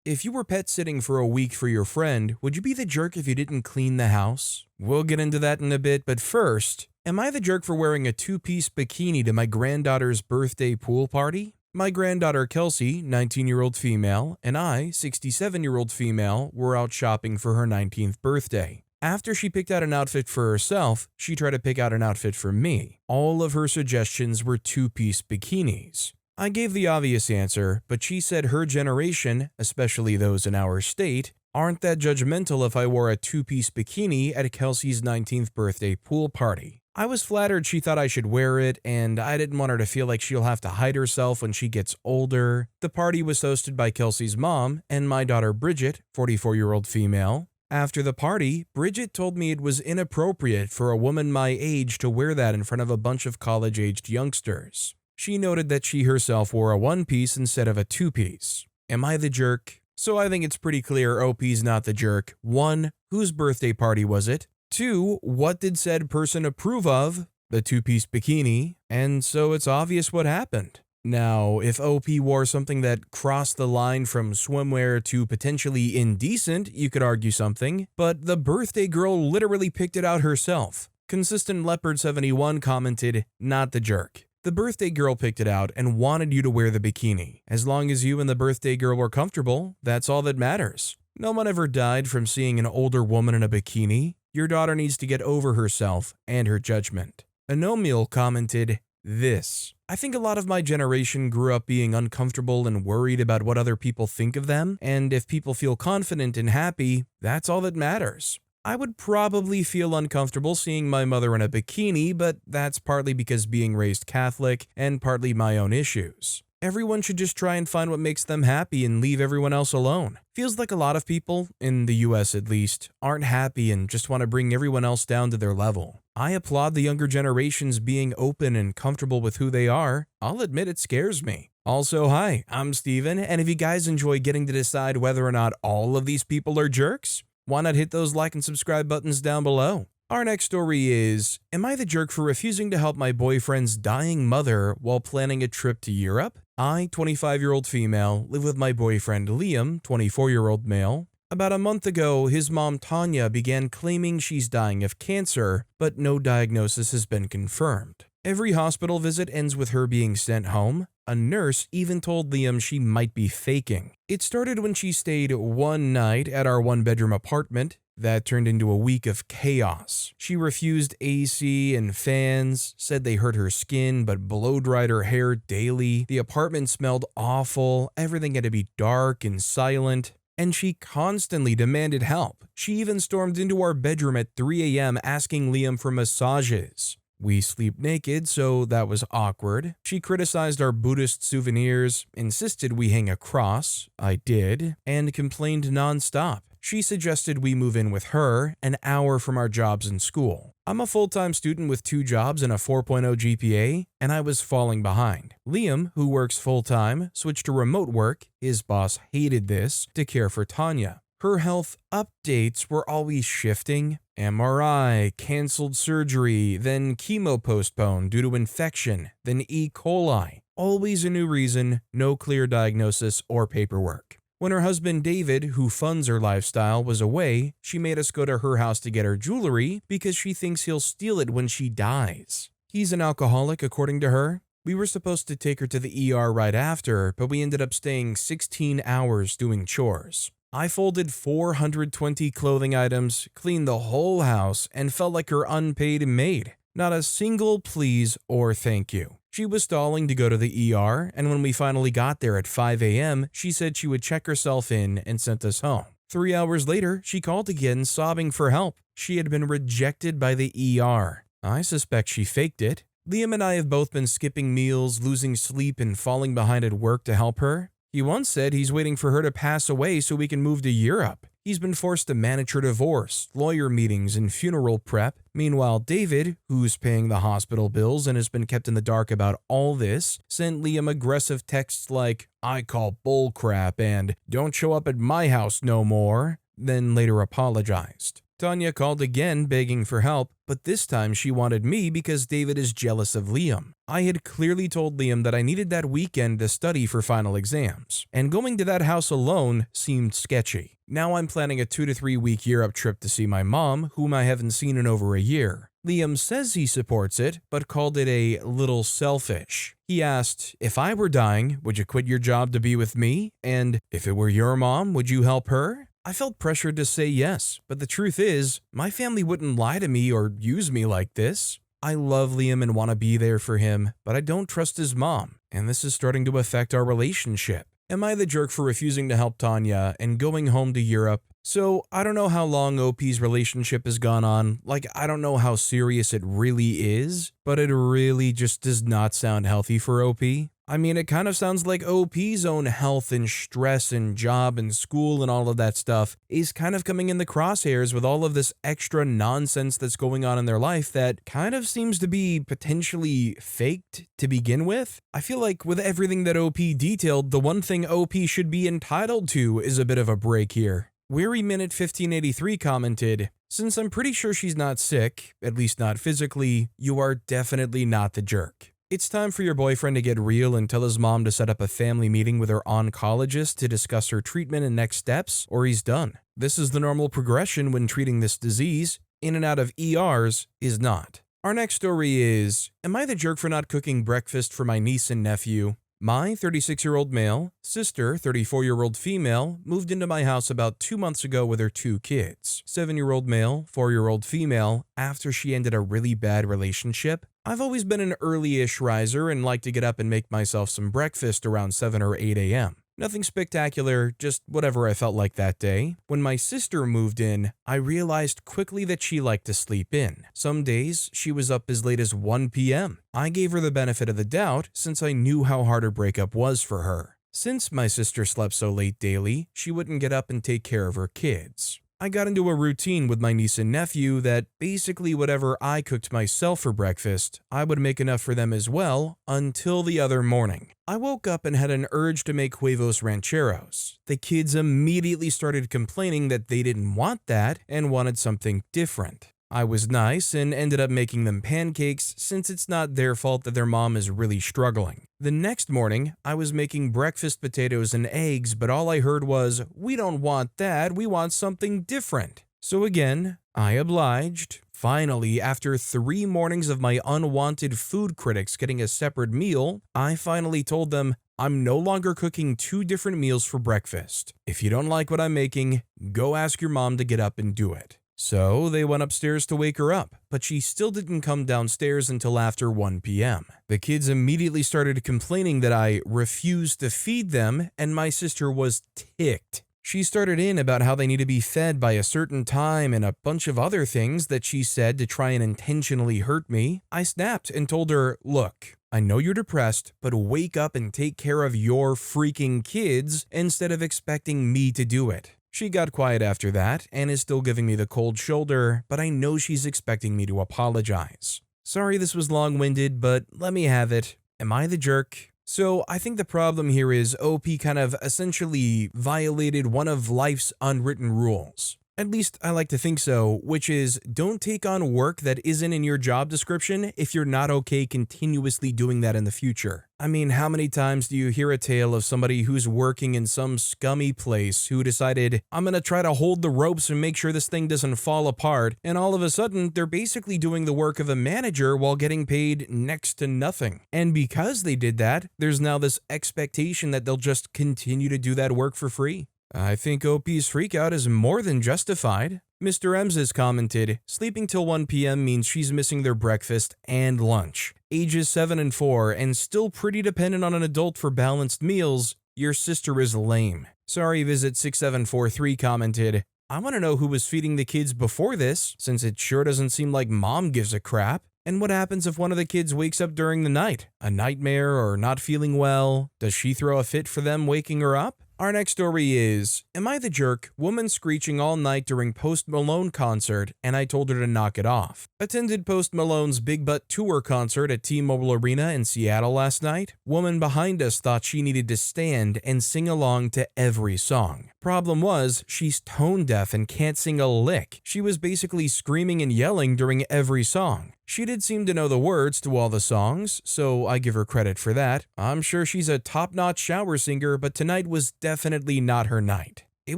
If you were pet sitting for a week for your friend, would you be the jerk if you didn't clean the house? We'll get into that in a bit, but first, am I the jerk for wearing a two-piece bikini to my granddaughter's birthday pool party? My granddaughter Kelsey, 19-year-old female, and I, 67-year-old female, were out shopping for her 19th birthday. After she picked out an outfit for herself, she tried to pick out an outfit for me. All of her suggestions were two-piece bikinis. I gave the obvious answer, but she said her generation, especially those in our state, aren't that judgmental if I wore a two-piece bikini at Kelsey's 19th birthday pool party. I was flattered she thought I should wear it, and I didn't want her to feel like she'll have to hide herself when she gets older. The party was hosted by Kelsey's mom and my daughter Bridget, 44-year-old female. After the party, Bridget told me it was inappropriate for a woman my age to wear that in front of a bunch of college-aged youngsters. She noted that she herself wore a one-piece instead of a two-piece. Am I the jerk? So I think it's pretty clear OP's not the jerk. 1. Whose birthday party was it? 2. What did said person approve of? The two-piece bikini. And so it's obvious what happened. Now, if OP wore something that crossed the line from swimwear to potentially indecent, you could argue something, but the birthday girl literally picked it out herself. Consistent Leopard 71 commented, not the jerk. The birthday girl picked it out and wanted you to wear the bikini. As long as you and the birthday girl were comfortable, that's all that matters. No one ever died from seeing an older woman in a bikini. Your daughter needs to get over herself and her judgment. Anomiel commented, this. I think a lot of my generation grew up being uncomfortable and worried about what other people think of them, and if people feel confident and happy, that's all that matters. I would probably feel uncomfortable seeing my mother in a bikini, but that's partly because being raised Catholic and partly my own issues. Everyone should just try and find what makes them happy and leave everyone else alone. Feels like a lot of people, in the US at least, aren't happy and just want to bring everyone else down to their level. I applaud the younger generations being open and comfortable with who they are. I'll admit it scares me. Also, hi, I'm Steven, and if you guys enjoy getting to decide whether or not all of these people are jerks, why not hit those like and subscribe buttons down below? Our next story is, am I the jerk for refusing to help my boyfriend's dying mother while planning a trip to Europe? I, 25-year-old female, live with my boyfriend Liam, 24-year-old male. About a month ago, his mom Tanya began claiming she's dying of cancer, but no diagnosis has been confirmed. Every hospital visit ends with her being sent home. A nurse even told Liam she might be faking. It started when she stayed one night at our one-bedroom apartment. That turned into a week of chaos. She refused AC and fans, said they hurt her skin but blow-dried her hair daily. The apartment smelled awful, everything had to be dark and silent, and she constantly demanded help. She even stormed into our bedroom at 3 a.m. asking Liam for massages. We sleep naked, so that was awkward. She criticized our Buddhist souvenirs, insisted we hang a cross, I did, and complained nonstop. She suggested we move in with her, an hour from our jobs and school. I'm a full-time student with 2 jobs and a 4.0 GPA, and I was falling behind. Liam, who works full-time, switched to remote work, his boss hated this, to care for Tanya. Her health updates were always shifting. MRI, canceled surgery, then chemo postponed due to infection, then E. coli. Always a new reason, no clear diagnosis or paperwork. When her husband David, who funds her lifestyle, was away, she made us go to her house to get her jewelry because she thinks he'll steal it when she dies. He's an alcoholic, according to her. We were supposed to take her to the ER right after, but we ended up staying 16 hours doing chores. I folded 420 clothing items, cleaned the whole house, and felt like her unpaid maid. Not a single please or thank you. She was stalling to go to the ER, and when we finally got there at 5 a.m., she said she would check herself in and sent us home. 3 hours later, she called again, sobbing for help. She had been rejected by the ER. I suspect she faked it. Liam and I have both been skipping meals, losing sleep, and falling behind at work to help her. He once said he's waiting for her to pass away so we can move to Europe. He's been forced to manage her divorce, lawyer meetings, and funeral prep. Meanwhile, David, who's paying the hospital bills and has been kept in the dark about all this, sent Liam aggressive texts like, "I call bullcrap" and "don't show up at my house no more," then later apologized. Tanya called again begging for help, but this time she wanted me because David is jealous of Liam. I had clearly told Liam that I needed that weekend to study for final exams, and going to that house alone seemed sketchy. Now I'm planning a 2 to 3 week Europe trip to see my mom, whom I haven't seen in over a year. Liam says he supports it, but called it a little selfish. He asked, if I were dying, would you quit your job to be with me? And if it were your mom, would you help her? I felt pressured to say yes, but the truth is, my family wouldn't lie to me or use me like this. I love Liam and want to be there for him, but I don't trust his mom, and this is starting to affect our relationship. Am I the jerk for refusing to help Tanya and going home to Europe? So, I don't know how long OP's relationship has gone on, I don't know how serious it really is, but it really just does not sound healthy for OP. I mean, it kind of sounds like OP's own health and stress and job and school and all of that stuff is kind of coming in the crosshairs with all of this extra nonsense that's going on in their life that kind of seems to be potentially faked to begin with. I feel like with everything that OP detailed, the one thing OP should be entitled to is a bit of a break here. Weary Minute 1583 commented, since I'm pretty sure she's not sick, at least not physically, you are definitely not the jerk. It's time for your boyfriend to get real and tell his mom to set up a family meeting with her oncologist to discuss her treatment and next steps, or he's done. This is the normal progression when treating this disease. In and out of ERs is not. Our next story is, am I the jerk for not cooking breakfast for my niece and nephew? My 36-year-old male, sister, 34-year-old female, moved into my house about 2 months ago with her 2 kids, 7-year-old male, 4-year-old female, after she ended a really bad relationship. I've always been an early-ish riser and like to get up and make myself some breakfast around 7 or 8 a.m. Nothing spectacular, just whatever I felt like that day. When my sister moved in, I realized quickly that she liked to sleep in. Some days, she was up as late as 1 p.m. I gave her the benefit of the doubt since I knew how hard a breakup was for her. Since my sister slept so late daily, she wouldn't get up and take care of her kids. I got into a routine with my niece and nephew that basically whatever I cooked myself for breakfast, I would make enough for them as well until the other morning. I woke up and had an urge to make huevos rancheros. The kids immediately started complaining that they didn't want that and wanted something different. I was nice and ended up making them pancakes since it's not their fault that their mom is really struggling. The next morning, I was making breakfast potatoes and eggs, but all I heard was, "We don't want that, we want something different." So again, I obliged. Finally, after 3 mornings of my unwanted food critics getting a separate meal, I finally told them, I'm no longer cooking 2 different meals for breakfast. If you don't like what I'm making, go ask your mom to get up and do it. So they went upstairs to wake her up, but she still didn't come downstairs until after 1 p.m. The kids immediately started complaining that I refused to feed them, and my sister was ticked. She started in about how they need to be fed by a certain time and a bunch of other things that she said to try and intentionally hurt me. I snapped and told her, look, I know you're depressed, but wake up and take care of your freaking kids instead of expecting me to do it. She got quiet after that and is still giving me the cold shoulder, but I know she's expecting me to apologize. Sorry this was long-winded, but let me have it. Am I the jerk? So I think the problem here is OP kind of essentially violated one of life's unwritten rules. At least I like to think so, which is don't take on work that isn't in your job description if you're not okay continuously doing that in the future. I mean, how many times do you hear a tale of somebody who's working in some scummy place who decided, I'm gonna try to hold the ropes and make sure this thing doesn't fall apart, and all of a sudden they're basically doing the work of a manager while getting paid next to nothing. And because they did that, there's now this expectation that they'll just continue to do that work for free. I think OP's freakout is more than justified. Mr. Ems has commented, sleeping till 1 p.m. means she's missing their breakfast and lunch. Ages 7 and 4 and still pretty dependent on an adult for balanced meals. Your sister is lame. Sorry Visit 6743 commented, I want to know who was feeding the kids before this, since it sure doesn't seem like mom gives a crap. And what happens if one of the kids wakes up during the night? A nightmare or not feeling well? Does she throw a fit for them waking her up? Our next story is, am I the jerk? Woman screeching all night during Post Malone concert, and I told her to knock it off. Attended Post Malone's Big Butt Tour concert at T-Mobile Arena in Seattle last night. Woman behind us thought she needed to stand and sing along to every song. Problem was, she's tone deaf and can't sing a lick. She was basically screaming and yelling during every song. She did seem to know the words to all the songs, so I give her credit for that. I'm sure she's a top-notch shower singer, but tonight was definitely not her night. It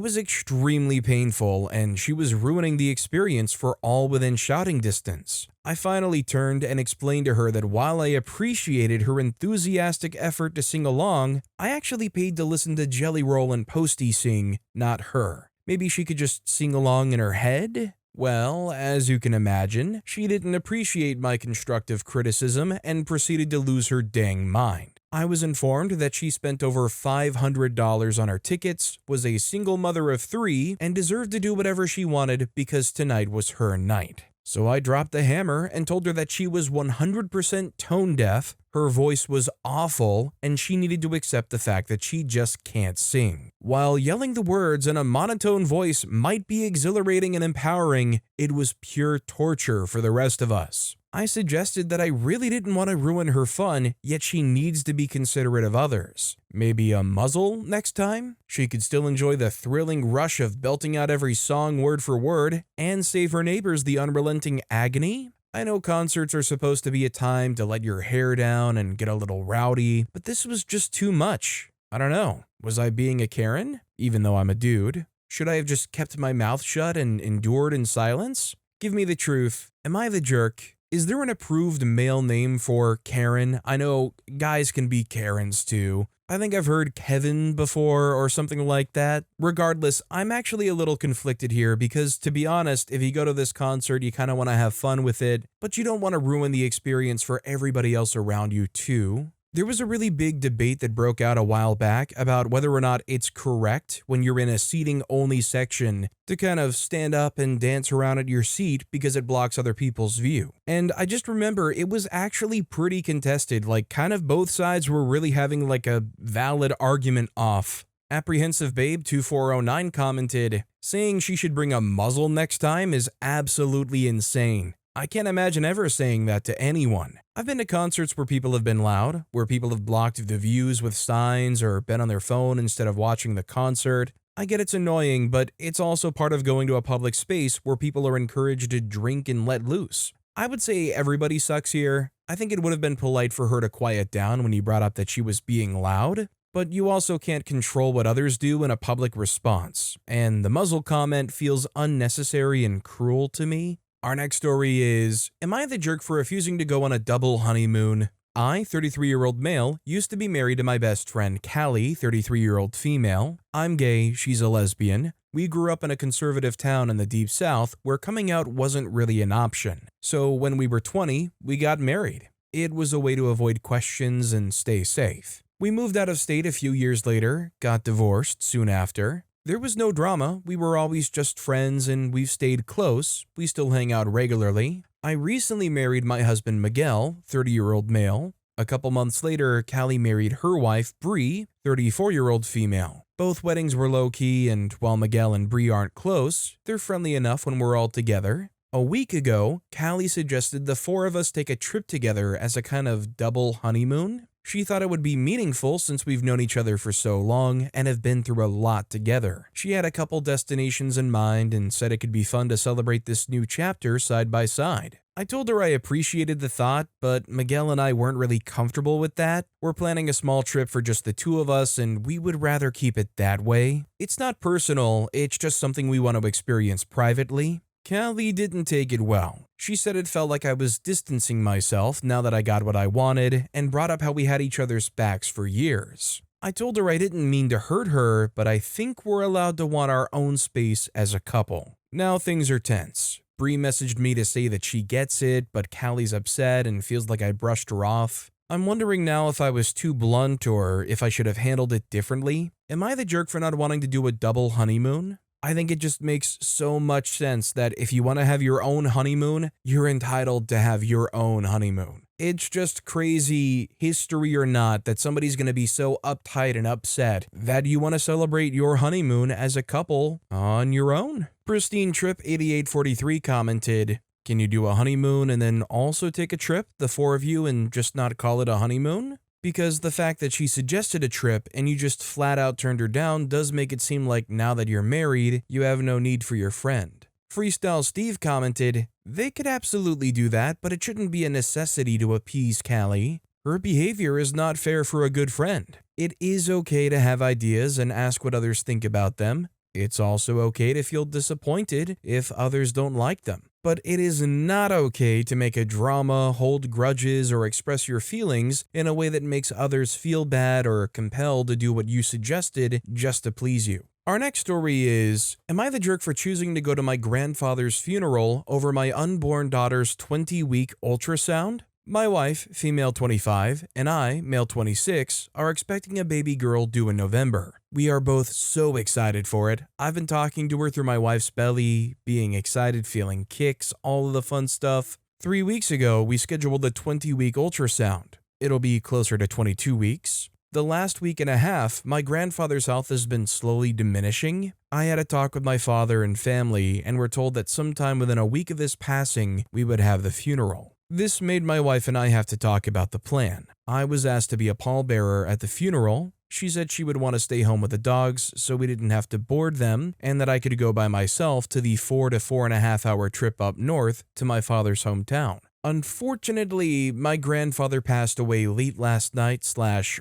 was extremely painful, and she was ruining the experience for all within shouting distance. I finally turned and explained to her that while I appreciated her enthusiastic effort to sing along, I actually paid to listen to Jelly Roll and Posty sing, not her. Maybe she could just sing along in her head? Well, as you can imagine, she didn't appreciate my constructive criticism and proceeded to lose her dang mind. I was informed that she spent over $500 on her tickets, was a single mother of 3, and deserved to do whatever she wanted because tonight was her night. So I dropped the hammer and told her that she was 100% tone deaf, her voice was awful, and she needed to accept the fact that she just can't sing. While yelling the words in a monotone voice might be exhilarating and empowering, it was pure torture for the rest of us. I suggested that I really didn't want to ruin her fun, yet she needs to be considerate of others. Maybe a muzzle next time? She could still enjoy the thrilling rush of belting out every song word for word and save her neighbors the unrelenting agony? I know concerts are supposed to be a time to let your hair down and get a little rowdy, but this was just too much. I don't know. Was I being a Karen? Even though I'm a dude. Should I have just kept my mouth shut and endured in silence? Give me the truth. Am I the jerk? Is there an approved male name for Karen? I know guys can be Karens too. I think I've heard Kevin before or something like that. Regardless, I'm actually a little conflicted here because, to be honest, if you go to this concert, you kind of want to have fun with it, but you don't want to ruin the experience for everybody else around you too. There was a really big debate that broke out a while back about whether or not it's correct when you're in a seating-only section to kind of stand up and dance around at your seat because it blocks other people's view. And I just remember it was actually pretty contested, like kind of both sides were really having like a valid argument off. Apprehensive Babe 2409 commented, saying she should bring a muzzle next time is absolutely insane. I can't imagine ever saying that to anyone. I've been to concerts where people have been loud, where people have blocked the views with signs or been on their phone instead of watching the concert. I get it's annoying, but it's also part of going to a public space where people are encouraged to drink and let loose. I would say everybody sucks here. I think it would have been polite for her to quiet down when you brought up that she was being loud, but you also can't control what others do in a public response, and the muzzle comment feels unnecessary and cruel to me. Our next story is, am I the jerk for refusing to go on a double honeymoon? I, 33-year-old male, used to be married to my best friend Callie, 33-year-old female. I'm gay, she's a lesbian. We grew up in a conservative town in the Deep South where coming out wasn't really an option. So when we were 20, we got married. It was a way to avoid questions and stay safe. We moved out of state a few years later, got divorced soon after. There was no drama, we were always just friends and we've stayed close, we still hang out regularly. I recently married my husband Miguel, 30-year-old male. A couple months later, Callie married her wife Bree, 34-year-old female. Both weddings were low-key, and while Miguel and Bree aren't close, they're friendly enough when we're all together. A week ago, Callie suggested the 4 of us take a trip together as a kind of double honeymoon. She thought it would be meaningful since we've known each other for so long and have been through a lot together. She had a couple destinations in mind and said it could be fun to celebrate this new chapter side by side. I told her I appreciated the thought, but Miguel and I weren't really comfortable with that. We're planning a small trip for just the 2 of us and we would rather keep it that way. It's not personal, it's just something we want to experience privately. Callie didn't take it well. She said it felt like I was distancing myself now that I got what I wanted, and brought up how we had each other's backs for years. I told her I didn't mean to hurt her, but I think we're allowed to want our own space as a couple. Now things are tense. Bree messaged me to say that she gets it, but Callie's upset and feels like I brushed her off. I'm wondering now if I was too blunt or if I should have handled it differently. Am I the jerk for not wanting to do a double honeymoon? I think it just makes so much sense that if you want to have your own honeymoon, you're entitled to have your own honeymoon. It's just crazy, history or not, that somebody's going to be so uptight and upset that you want to celebrate your honeymoon as a couple on your own. Pristine Trip 8843 commented, "Can you do a honeymoon and then also take a trip, the four of you, and just not call it a honeymoon?" Because the fact that she suggested a trip and you just flat out turned her down does make it seem like now that you're married, you have no need for your friend. Freestyle Steve commented, "They could absolutely do that, but it shouldn't be a necessity to appease Callie. Her behavior is not fair for a good friend. It is okay to have ideas and ask what others think about them. It's also okay to feel disappointed if others don't like them. But it is not okay to make a drama, hold grudges, or express your feelings in a way that makes others feel bad or compelled to do what you suggested just to please you." Our next story is, am I the jerk for choosing to go to my grandfather's funeral over my unborn daughter's 20-week ultrasound? My wife, female 25, and I, male 26, are expecting a baby girl due in November. We are both so excited for it. I've been talking to her through my wife's belly, being excited, feeling kicks, all of the fun stuff. 3 weeks ago, we scheduled the 20-week ultrasound. It'll be closer to 22 weeks. The last week and a half, my grandfather's health has been slowly diminishing. I had a talk with my father and family, and were told that sometime within a week of his passing, we would have the funeral. This made my wife and I have to talk about the plan. I was asked to be a pallbearer at the funeral. She said she would want to stay home with the dogs so we didn't have to board them, and that I could go by myself to the 4 to 4.5 hour trip up north to my father's hometown. Unfortunately, my grandfather passed away late last night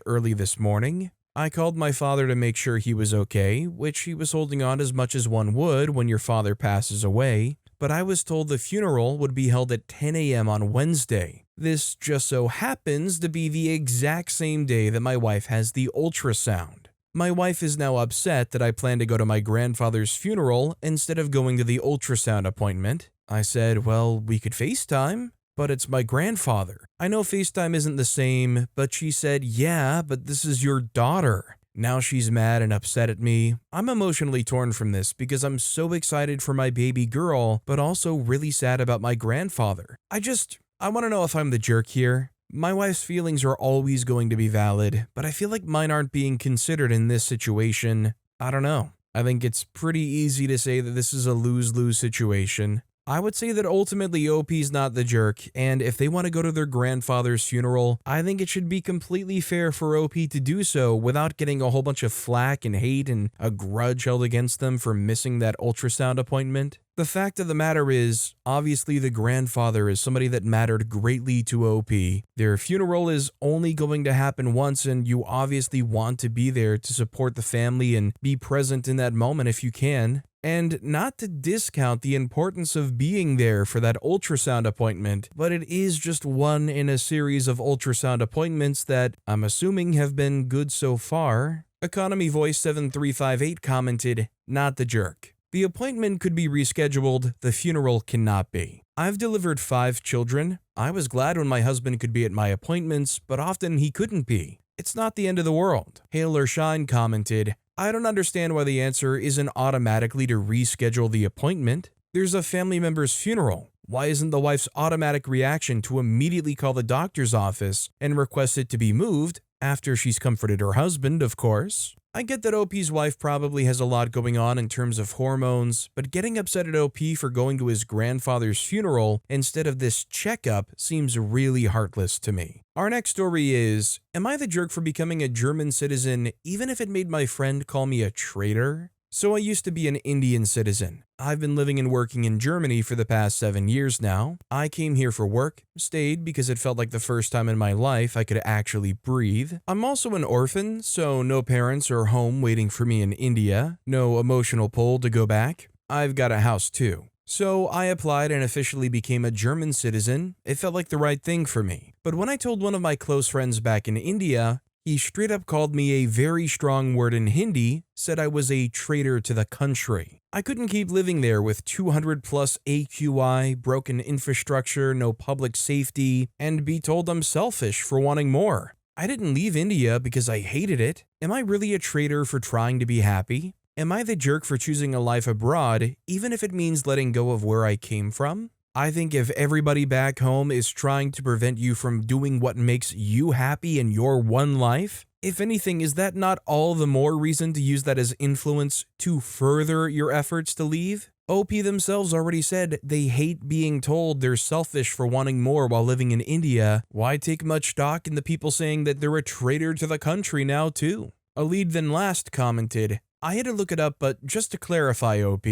/ early this morning. I called my father to make sure he was okay, which he was holding on as much as one would when your father passes away, but I was told the funeral would be held at 10 a.m. on Wednesday. This just so happens to be the exact same day that my wife has the ultrasound. My wife is now upset that I plan to go to my grandfather's funeral instead of going to the ultrasound appointment. I said, well, we could FaceTime. But it's my grandfather. I know FaceTime isn't the same, but she said, yeah, but this is your daughter. Now she's mad and upset at me. I'm emotionally torn from this because I'm so excited for my baby girl, but also really sad about my grandfather. I want to know if I'm the jerk here. My wife's feelings are always going to be valid, but I feel like mine aren't being considered in this situation. I don't know. I think it's pretty easy to say that this is a lose-lose situation. I would say that ultimately OP's not the jerk, and if they want to go to their grandfather's funeral, I think it should be completely fair for OP to do so without getting a whole bunch of flack and hate and a grudge held against them for missing that ultrasound appointment. The fact of the matter is, obviously the grandfather is somebody that mattered greatly to OP. Their funeral is only going to happen once, and you obviously want to be there to support the family and be present in that moment if you can. And not to discount the importance of being there for that ultrasound appointment, but it is just one in a series of ultrasound appointments that I'm assuming have been good so far. Economy Voice 7358 commented, not the jerk. The appointment could be rescheduled, the funeral cannot be. I've delivered 5 children. I was glad when my husband could be at my appointments, but often he couldn't be. It's not the end of the world. Hail or Shine commented, I don't understand why the answer isn't automatically to reschedule the appointment. There's a family member's funeral. Why isn't the wife's automatic reaction to immediately call the doctor's office and request it to be moved, after she's comforted her husband, of course? I get that OP's wife probably has a lot going on in terms of hormones, but getting upset at OP for going to his grandfather's funeral instead of this checkup seems really heartless to me. Our next story is, am I the jerk for becoming a German citizen even if it made my friend call me a traitor? So I used to be an Indian citizen. I've been living and working in Germany for the past 7 years now. I came here for work, stayed because it felt like the first time in my life I could actually breathe. I'm also an orphan, so no parents are home waiting for me in India. No emotional pull to go back. I've got a house too. So I applied and officially became a German citizen. It felt like the right thing for me. But when I told one of my close friends back in India, he straight up called me a very strong word in Hindi, said I was a traitor to the country. I couldn't keep living there with 200 plus AQI, broken infrastructure, no public safety, and be told I'm selfish for wanting more. I didn't leave India because I hated it. Am I really a traitor for trying to be happy? Am I the jerk for choosing a life abroad, even if it means letting go of where I came from? I think if everybody back home is trying to prevent you from doing what makes you happy in your one life, if anything, is that not all the more reason to use that as influence to further your efforts to leave? OP themselves already said they hate being told they're selfish for wanting more while living in India. Why take much stock in the people saying that they're a traitor to the country now too? A lead then last commented, I had to look it up, but just to clarify, OP,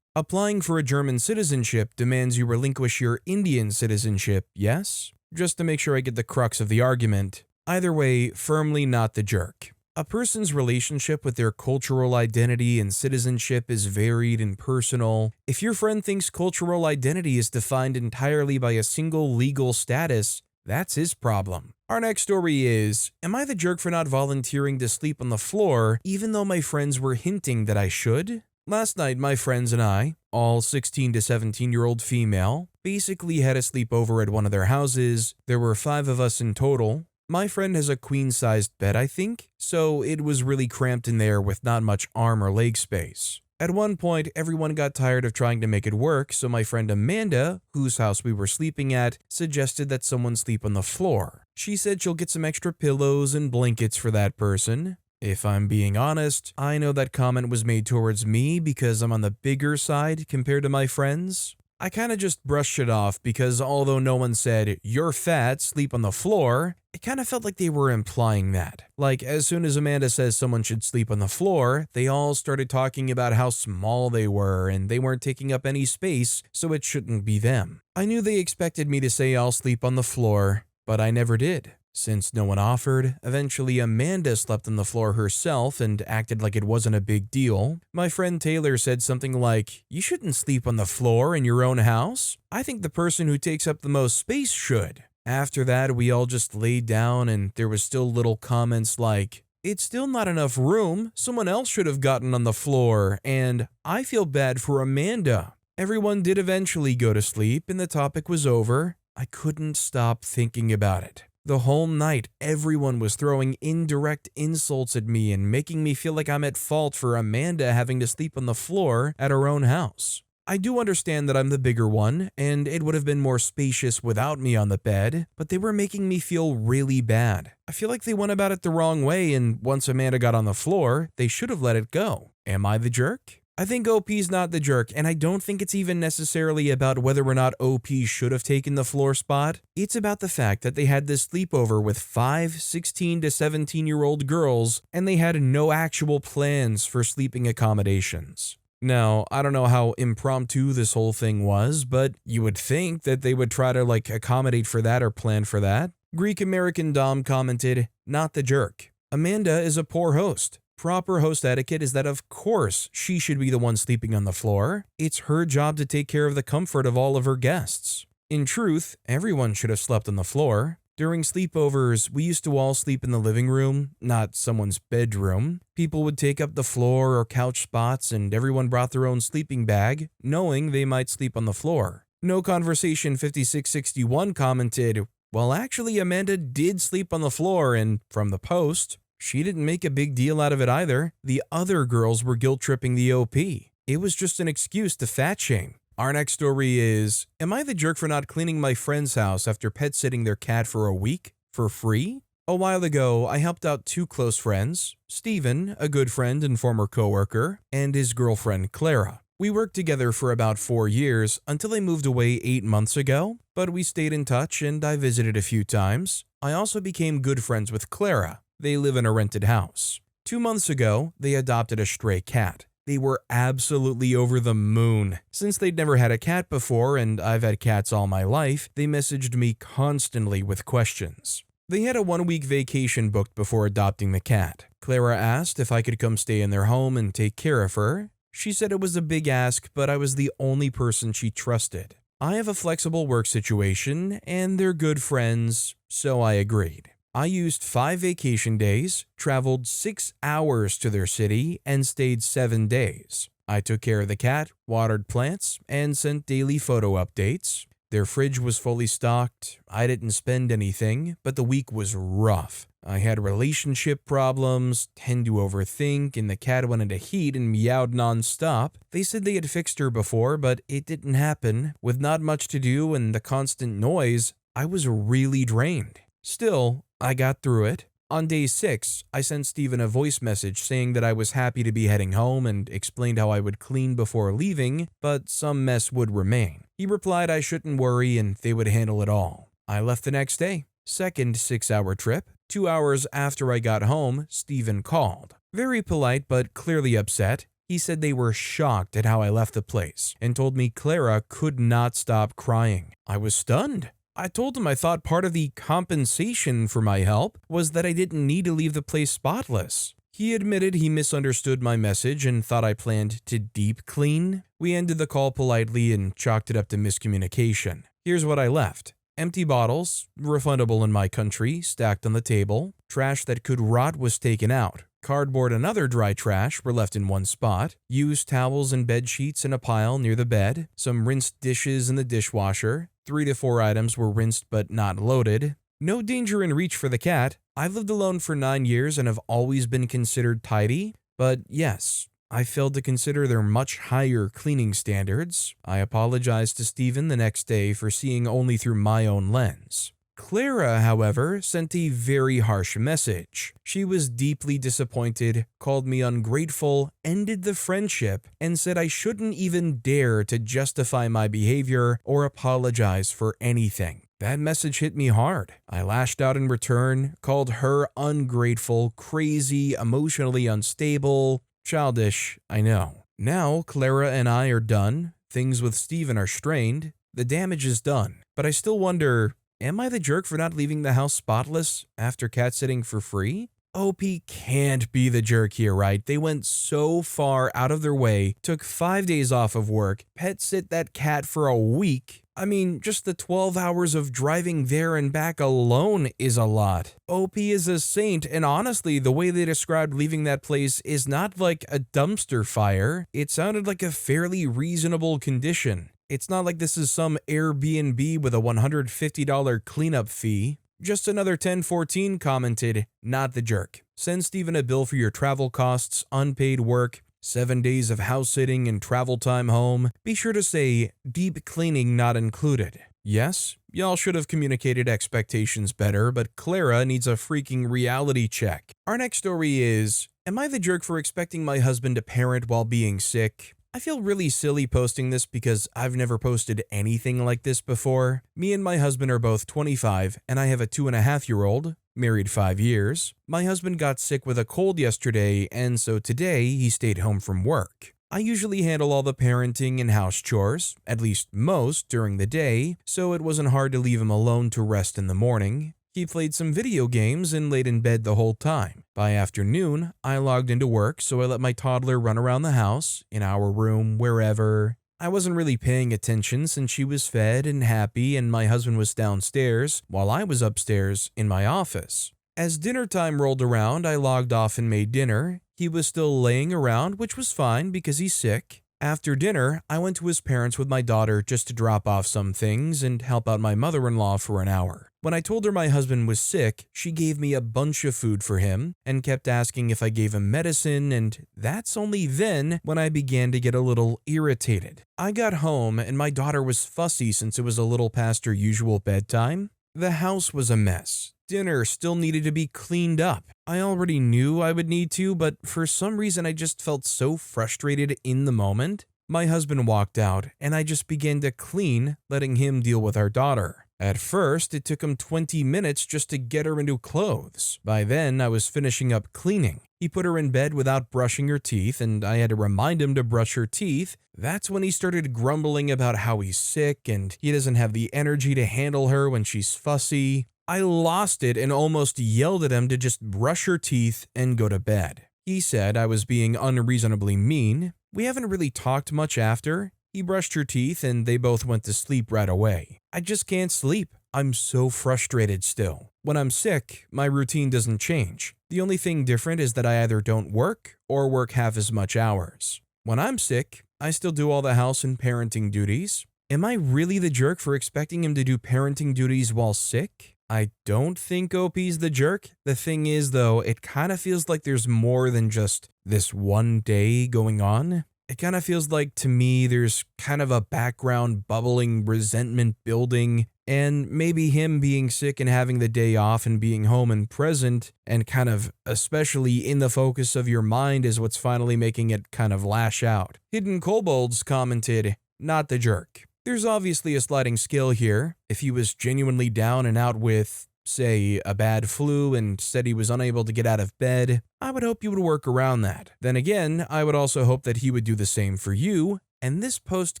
applying for a German citizenship demands you relinquish your Indian citizenship, yes? Just to make sure I get the crux of the argument. Either way, firmly not the jerk. A person's relationship with their cultural identity and citizenship is varied and personal. If your friend thinks cultural identity is defined entirely by a single legal status, that's his problem. Our next story is, am I the jerk for not volunteering to sleep on the floor even though my friends were hinting that I should? Last night, my friends and I, all 16 to 17-year-old female, basically had a sleepover at one of their houses. There were 5 of us in total. My friend has a queen-sized bed, I think, so it was really cramped in there with not much arm or leg space. At one point, everyone got tired of trying to make it work, so my friend Amanda, whose house we were sleeping at, suggested that someone sleep on the floor. She said she'll get some extra pillows and blankets for that person. If I'm being honest, I know that comment was made towards me because I'm on the bigger side compared to my friends. I kinda just brushed it off because although no one said, "You're fat, sleep on the floor," it kinda felt like they were implying that. Like, as soon as Amanda says someone should sleep on the floor, they all started talking about how small they were and they weren't taking up any space, so it shouldn't be them. I knew they expected me to say I'll sleep on the floor, but I never did. Since no one offered, eventually Amanda slept on the floor herself and acted like it wasn't a big deal. My friend Taylor said something like, "You shouldn't sleep on the floor in your own house. I think the person who takes up the most space should." After that, we all just laid down and there was still little comments like, "It's still not enough room, someone else should have gotten on the floor," and "I feel bad for Amanda." Everyone did eventually go to sleep and the topic was over. I couldn't stop thinking about it. The whole night, everyone was throwing indirect insults at me and making me feel like I'm at fault for Amanda having to sleep on the floor at her own house. I do understand that I'm the bigger one, and it would have been more spacious without me on the bed, but they were making me feel really bad. I feel like they went about it the wrong way, and once Amanda got on the floor, they should have let it go. Am I the jerk? I think OP's not the jerk, and I don't think it's even necessarily about whether or not OP should have taken the floor spot. It's about the fact that they had this sleepover with 5 16 to 17-year-old girls, and they had no actual plans for sleeping accommodations. Now, I don't know how impromptu this whole thing was, but you would think that they would try to accommodate for that or plan for that. Greek American Dom commented, "Not the jerk. Amanda is a poor host. Proper host etiquette is that of course she should be the one sleeping on the floor. It's her job to take care of the comfort of all of her guests. In truth, everyone should have slept on the floor. During sleepovers, we used to all sleep in the living room, not someone's bedroom. People would take up the floor or couch spots and everyone brought their own sleeping bag, knowing they might sleep on the floor." No Conversation 5661 commented, "Well, actually Amanda did sleep on the floor and, from the post, she didn't make a big deal out of it either. The other girls were guilt-tripping the OP. It was just an excuse to fat shame." Our next story is, am I the jerk for not cleaning my friend's house after pet sitting their cat for a week for free? A while ago, I helped out 2 close friends, Steven, a good friend and former coworker, and his girlfriend Clara. We worked together for about 4 years until I moved away 8 months ago, but we stayed in touch and I visited a few times. I also became good friends with Clara. They live in a rented house. 2 months ago, they adopted a stray cat. They were absolutely over the moon. Since they'd never had a cat before and I've had cats all my life, they messaged me constantly with questions. They had a 1-week vacation booked before adopting the cat. Clara asked if I could come stay in their home and take care of her. She said it was a big ask, but I was the only person she trusted. I have a flexible work situation and they're good friends, so I agreed. I used 5 vacation days, traveled 6 hours to their city, and stayed 7 days. I took care of the cat, watered plants, and sent daily photo updates. Their fridge was fully stocked. I didn't spend anything, but the week was rough. I had relationship problems, tend to overthink, and the cat went into heat and meowed nonstop. They said they had fixed her before, but it didn't happen. With not much to do and the constant noise, I was really drained. Still, I got through it. On day 6, I sent Steven a voice message saying that I was happy to be heading home and explained how I would clean before leaving, but some mess would remain. He replied I shouldn't worry and they would handle it all. I left the next day. Second 6-hour trip. 2 hours after I got home, Steven called. Very polite but clearly upset. He said they were shocked at how I left the place and told me Clara could not stop crying. I was stunned. I told him I thought part of the compensation for my help was that I didn't need to leave the place spotless. He admitted he misunderstood my message and thought I planned to deep clean. We ended the call politely and chalked it up to miscommunication. Here's what I left. Empty bottles, refundable in my country, stacked on the table. Trash that could rot was taken out. Cardboard and other dry trash were left in one spot. Used towels and bed sheets in a pile near the bed. Some rinsed dishes in the dishwasher. 3 to 4 items were rinsed but not loaded. No danger in reach for the cat. I've lived alone for 9 years and have always been considered tidy. But yes, I failed to consider their much higher cleaning standards. I apologized to Steven the next day for seeing only through my own lens. Clara, however, sent a very harsh message. She was deeply disappointed, called me ungrateful, ended the friendship, and said I shouldn't even dare to justify my behavior or apologize for anything. That message hit me hard. I lashed out in return, called her ungrateful, crazy, emotionally unstable, childish, I know. Now, Clara and I are done. Things with Steven are strained. The damage is done. But I still wonder, am I the jerk for not leaving the house spotless after cat sitting for free? OP can't be the jerk here, right? They went so far out of their way, took 5 days off of work, pet sit that cat for a week. I mean, just the 12 hours of driving there and back alone is a lot. OP is a saint, and honestly, the way they described leaving that place is not like a dumpster fire. It sounded like a fairly reasonable condition. It's not like this is some Airbnb with a $150 cleanup fee. Just another 1014 commented, not the jerk. Send Steven a bill for your travel costs, unpaid work, 7 days of house sitting and travel time home. Be sure to say, deep cleaning not included. Yes, y'all should have communicated expectations better, but Clara needs a freaking reality check. Our next story is, am I the jerk for expecting my husband to parent while being sick? I feel really silly posting this because I've never posted anything like this before. Me and my husband are both 25, and I have a 2.5-year-old, married 5 years. My husband got sick with a cold yesterday, and so today he stayed home from work. I usually handle all the parenting and house chores, at least most, during the day, so it wasn't hard to leave him alone to rest in the morning. He played some video games and laid in bed the whole time. By afternoon, I logged into work, so I let my toddler run around the house, in our room, wherever. I wasn't really paying attention since she was fed and happy and my husband was downstairs while I was upstairs in my office. As dinner time rolled around, I logged off and made dinner. He was still laying around, which was fine because he's sick. After dinner, I went to his parents' with my daughter just to drop off some things and help out my mother-in-law for an hour. When I told her my husband was sick, she gave me a bunch of food for him and kept asking if I gave him medicine, and that's only then when I began to get a little irritated. I got home and my daughter was fussy since it was a little past her usual bedtime. The house was a mess. Dinner still needed to be cleaned up. I already knew I would need to, but for some reason I just felt so frustrated in the moment. My husband walked out, and I just began to clean, letting him deal with our daughter. At first, it took him 20 minutes just to get her into clothes. By then, I was finishing up cleaning. He put her in bed without brushing her teeth, and I had to remind him to brush her teeth. That's when he started grumbling about how he's sick, and he doesn't have the energy to handle her when she's fussy. I lost it and almost yelled at him to just brush her teeth and go to bed. He said I was being unreasonably mean. We haven't really talked much after. He brushed her teeth and they both went to sleep right away. I just can't sleep. I'm so frustrated still. When I'm sick, my routine doesn't change. The only thing different is that I either don't work or work half as much hours. When I'm sick, I still do all the house and parenting duties. Am I really the jerk for expecting him to do parenting duties while sick? I don't think OP's the jerk. The thing is, though, it kind of feels like there's more than just this one day going on. It kind of feels like, to me, there's kind of a background bubbling resentment building, and maybe him being sick and having the day off and being home and present, and kind of especially in the focus of your mind is what's finally making it kind of lash out. Hidden Kobolds commented, "Not the jerk. There's obviously a sliding scale here. If he was genuinely down and out with, say, a bad flu and said he was unable to get out of bed, I would hope you would work around that. Then again, I would also hope that he would do the same for you, and this post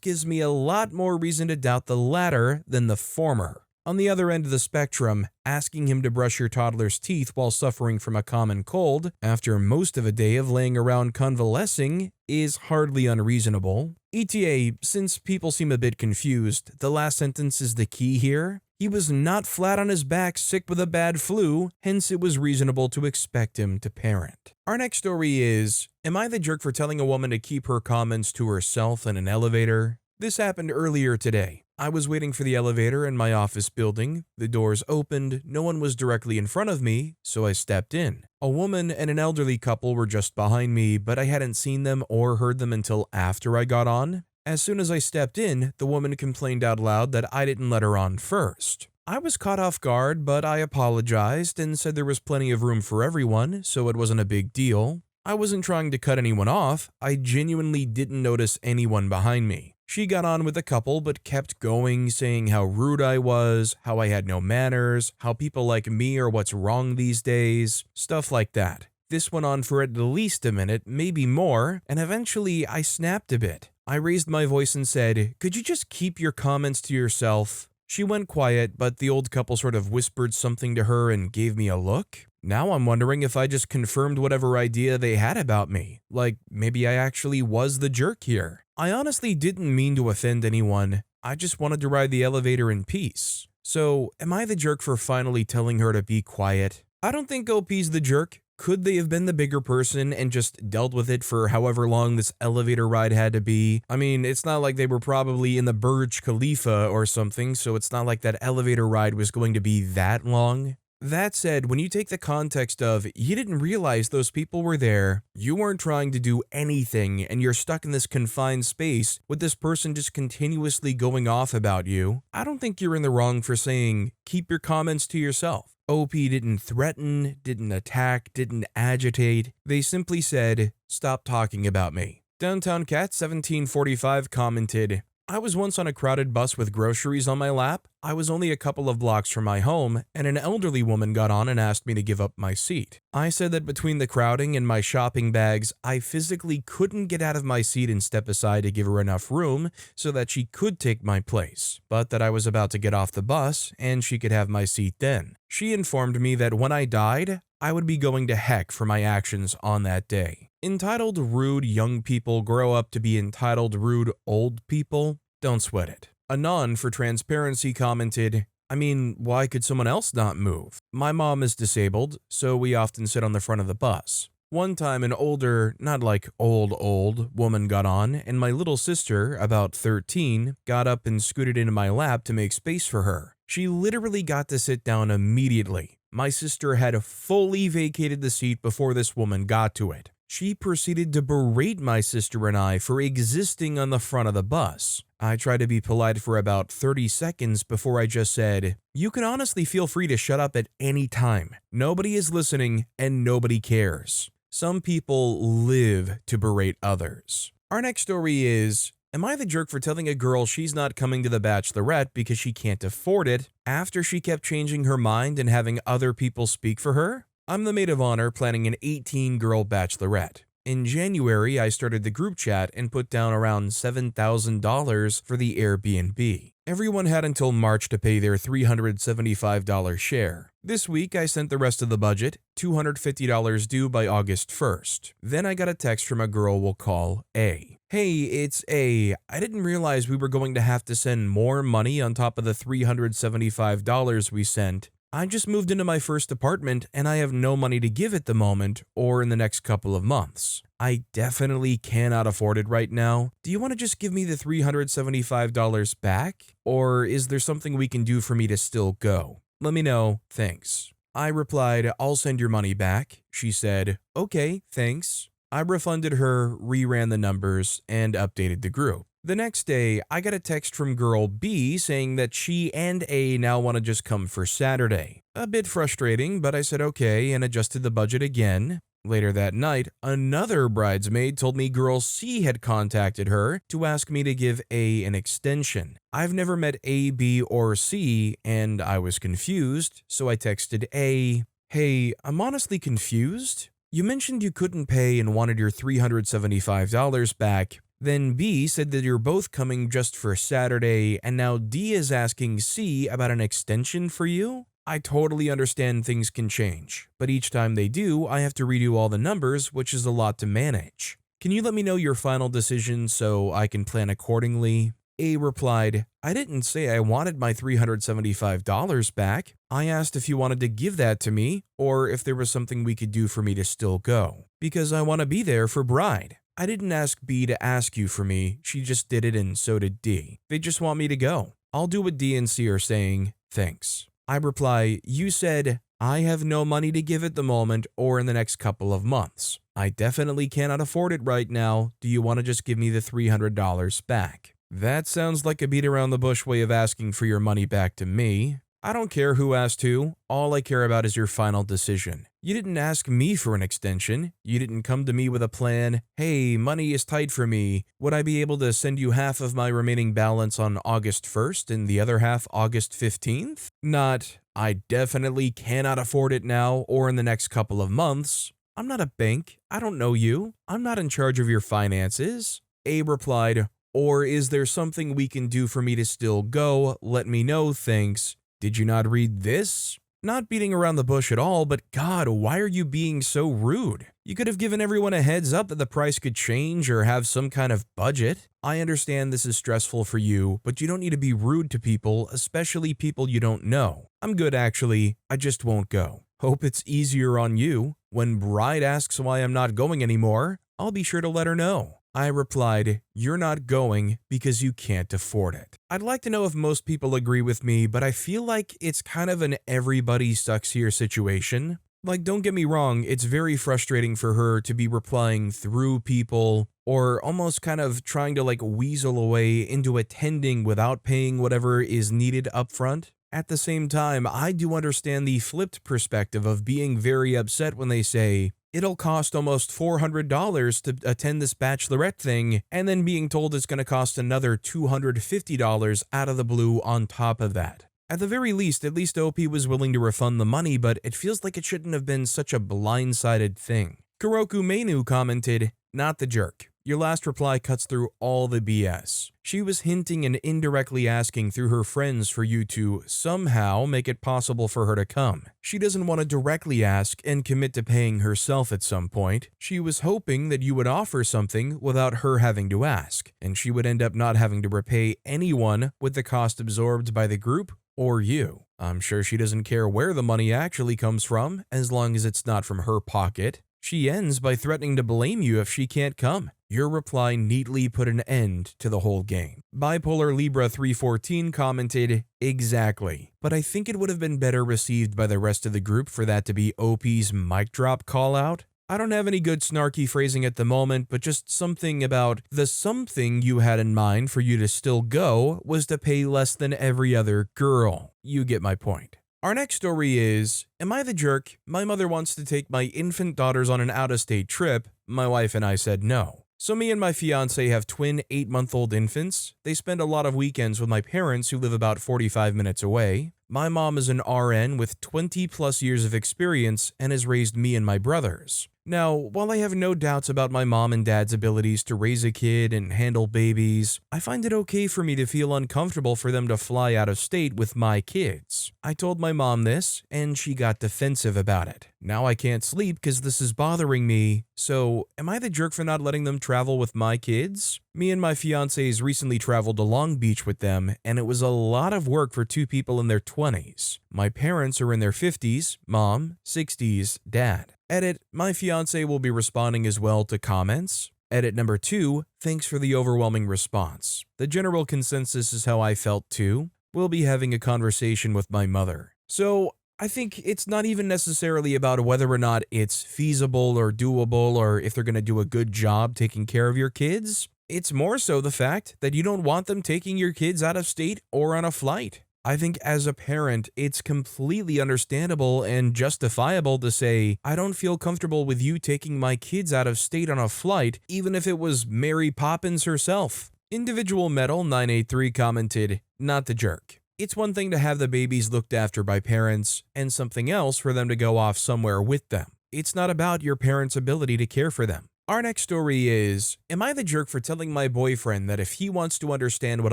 gives me a lot more reason to doubt the latter than the former." On the other end of the spectrum, asking him to brush your toddler's teeth while suffering from a common cold after most of a day of laying around convalescing is hardly unreasonable. ETA, since people seem a bit confused, the last sentence is the key here. He was not flat on his back sick with a bad flu, hence it was reasonable to expect him to parent. Our next story is, am I the jerk for telling a woman to keep her comments to herself in an elevator? This happened earlier today. I was waiting for the elevator in my office building. The doors opened, no one was directly in front of me, so I stepped in. A woman and an elderly couple were just behind me, but I hadn't seen them or heard them until after I got on. As soon as I stepped in, the woman complained out loud that I didn't let her on first. I was caught off guard, but I apologized and said there was plenty of room for everyone, so it wasn't a big deal. I wasn't trying to cut anyone off, I genuinely didn't notice anyone behind me. She got on with the couple but kept going, saying how rude I was, how I had no manners, how people like me are what's wrong these days, stuff like that. This went on for at least a minute, maybe more, and eventually I snapped a bit. I raised my voice and said, "Could you just keep your comments to yourself?" She went quiet, but the old couple sort of whispered something to her and gave me a look. Now I'm wondering if I just confirmed whatever idea they had about me. Like, maybe I actually was the jerk here. I honestly didn't mean to offend anyone. I just wanted to ride the elevator in peace. So, am I the jerk for finally telling her to be quiet? I don't think OP's the jerk. Could they have been the bigger person and just dealt with it for however long this elevator ride had to be? I mean, it's not like they were probably in the Burj Khalifa or something, so it's not like that elevator ride was going to be that long. That said, when you take the context of you didn't realize those people were there, you weren't trying to do anything, and you're stuck in this confined space with this person just continuously going off about you, I don't think you're in the wrong for saying, keep your comments to yourself. OP didn't threaten, didn't attack, didn't agitate. They simply said, stop talking about me. Downtown Cat 1745 commented, I was once on a crowded bus with groceries on my lap. I was only a couple of blocks from my home, and an elderly woman got on and asked me to give up my seat. I said that between the crowding and my shopping bags, I physically couldn't get out of my seat and step aside to give her enough room so that she could take my place, but that I was about to get off the bus and she could have my seat then. She informed me that when I died, I would be going to heck for my actions on that day. Entitled rude young people grow up to be entitled rude old people? Don't sweat it. Anon for transparency commented, I mean, why could someone else not move? My mom is disabled, so we often sit on the front of the bus. One time an older, not like old woman got on, and my little sister, about 13, got up and scooted into my lap to make space for her. She literally got to sit down immediately. My sister had fully vacated the seat before this woman got to it. She proceeded to berate my sister and I for existing on the front of the bus. I tried to be polite for about 30 seconds before I just said, you can honestly feel free to shut up at any time. Nobody is listening and nobody cares. Some people live to berate others. Our next story is, am I the jerk for telling a girl she's not coming to the bachelorette because she can't afford it after she kept changing her mind and having other people speak for her? I'm the maid of honor planning an 18-girl bachelorette. In January, I started the group chat and put down around $7,000 for the Airbnb. Everyone had until March to pay their $375 share. This week, I sent the rest of the budget, $250 due by August 1st. Then I got a text from a girl we'll call A. Hey, it's A. I didn't realize we were going to have to send more money on top of the $375 we sent. I just moved into my first apartment and I have no money to give at the moment or in the next couple of months. I definitely cannot afford it right now. Do you want to just give me the $375 back? Or is there something we can do for me to still go? Let me know, thanks. I replied, I'll send your money back. She said, okay, thanks. I refunded her, reran the numbers, and updated the group. The next day, I got a text from girl B saying that she and A now want to just come for Saturday. A bit frustrating, but I said okay and adjusted the budget again. Later that night, another bridesmaid told me girl C had contacted her to ask me to give A an extension. I've never met A, B, or C, and I was confused, so I texted A, hey, I'm honestly confused. You mentioned you couldn't pay and wanted your $375 back. Then B said that you're both coming just for Saturday, and now D is asking C about an extension for you? I totally understand things can change, but each time they do, I have to redo all the numbers, which is a lot to manage. Can you let me know your final decision so I can plan accordingly? A replied, I didn't say I wanted my $375 back. I asked if you wanted to give that to me, or if there was something we could do for me to still go, because I want to be there for bride. I didn't ask B to ask you for me, she just did it and so did D. They just want me to go. I'll do what D and C are saying, thanks. I reply, you said, I have no money to give at the moment or in the next couple of months. I definitely cannot afford it right now. Do you want to just give me the $300 back? That sounds like a beat around the bush way of asking for your money back to me. I don't care who asked who. All I care about is your final decision. You didn't ask me for an extension. You didn't come to me with a plan. Hey, money is tight for me. Would I be able to send you half of my remaining balance on August 1st and the other half August 15th? Not, I definitely cannot afford it now or in the next couple of months. I'm not a bank. I don't know you. I'm not in charge of your finances. A replied, or is there something we can do for me to still go? Let me know, thanks. Did you not read this? Not beating around the bush at all, but God, why are you being so rude? You could have given everyone a heads up that the price could change or have some kind of budget. I understand this is stressful for you, but you don't need to be rude to people, especially people you don't know. I'm good actually, I just won't go. Hope it's easier on you. When bride asks why I'm not going anymore, I'll be sure to let her know. I replied, you're not going because you can't afford it. I'd like to know if most people agree with me, but I feel like it's kind of an everybody sucks here situation. Like, don't get me wrong, it's very frustrating for her to be replying through people or almost kind of trying to like weasel away into attending without paying whatever is needed upfront. At the same time, I do understand the flipped perspective of being very upset when they say, it'll cost almost $400 to attend this bachelorette thing, and then being told it's going to cost another $250 out of the blue on top of that. At the very least, at least OP was willing to refund the money, but it feels like it shouldn't have been such a blindsided thing. Kuroku Menu commented, not the jerk. Your last reply cuts through all the BS. She was hinting and indirectly asking through her friends for you to somehow make it possible for her to come. She doesn't want to directly ask and commit to paying herself at some point. She was hoping that you would offer something without her having to ask, and she would end up not having to repay anyone with the cost absorbed by the group or you. I'm sure she doesn't care where the money actually comes from, as long as it's not from her pocket. She ends by threatening to blame you if she can't come. Your reply neatly put an end to the whole game. Bipolar Libra 314 commented, exactly, but I think it would have been better received by the rest of the group for that to be OP's mic drop call out. I don't have any good snarky phrasing at the moment, but just something about the something you had in mind for you to still go was to pay less than every other girl. You get my point. Our next story is, am I the jerk? My mother wants to take my infant daughters on an out-of-state trip. My wife and I said no. So me and my fiance have twin 8-month-old infants. They spend a lot of weekends with my parents who live about 45 minutes away. My mom is an RN with 20 plus years of experience and has raised me and my brothers. Now, while I have no doubts about my mom and dad's abilities to raise a kid and handle babies, I find it okay for me to feel uncomfortable for them to fly out of state with my kids. I told my mom this, and she got defensive about it. Now I can't sleep because this is bothering me, so am I the jerk for not letting them travel with my kids? Me and my fiancés recently traveled to Long Beach with them, and it was a lot of work for two people in their 20s. My parents are in their 50s, mom, 60s, dad. Edit, my fiancé will be responding as well to comments. Edit number 2, thanks for the overwhelming response. The general consensus is how I felt too. We'll be having a conversation with my mother. So I think it's not even necessarily about whether or not it's feasible or doable or if they're going to do a good job taking care of your kids. It's more so the fact that you don't want them taking your kids out of state or on a flight. I think as a parent, it's completely understandable and justifiable to say, I don't feel comfortable with you taking my kids out of state on a flight, even if it was Mary Poppins herself. Individual Metal 983 commented, not the jerk. It's one thing to have the babies looked after by parents, and something else for them to go off somewhere with them. It's not about your parents' ability to care for them. Our next story is, am I the jerk for telling my boyfriend that if he wants to understand what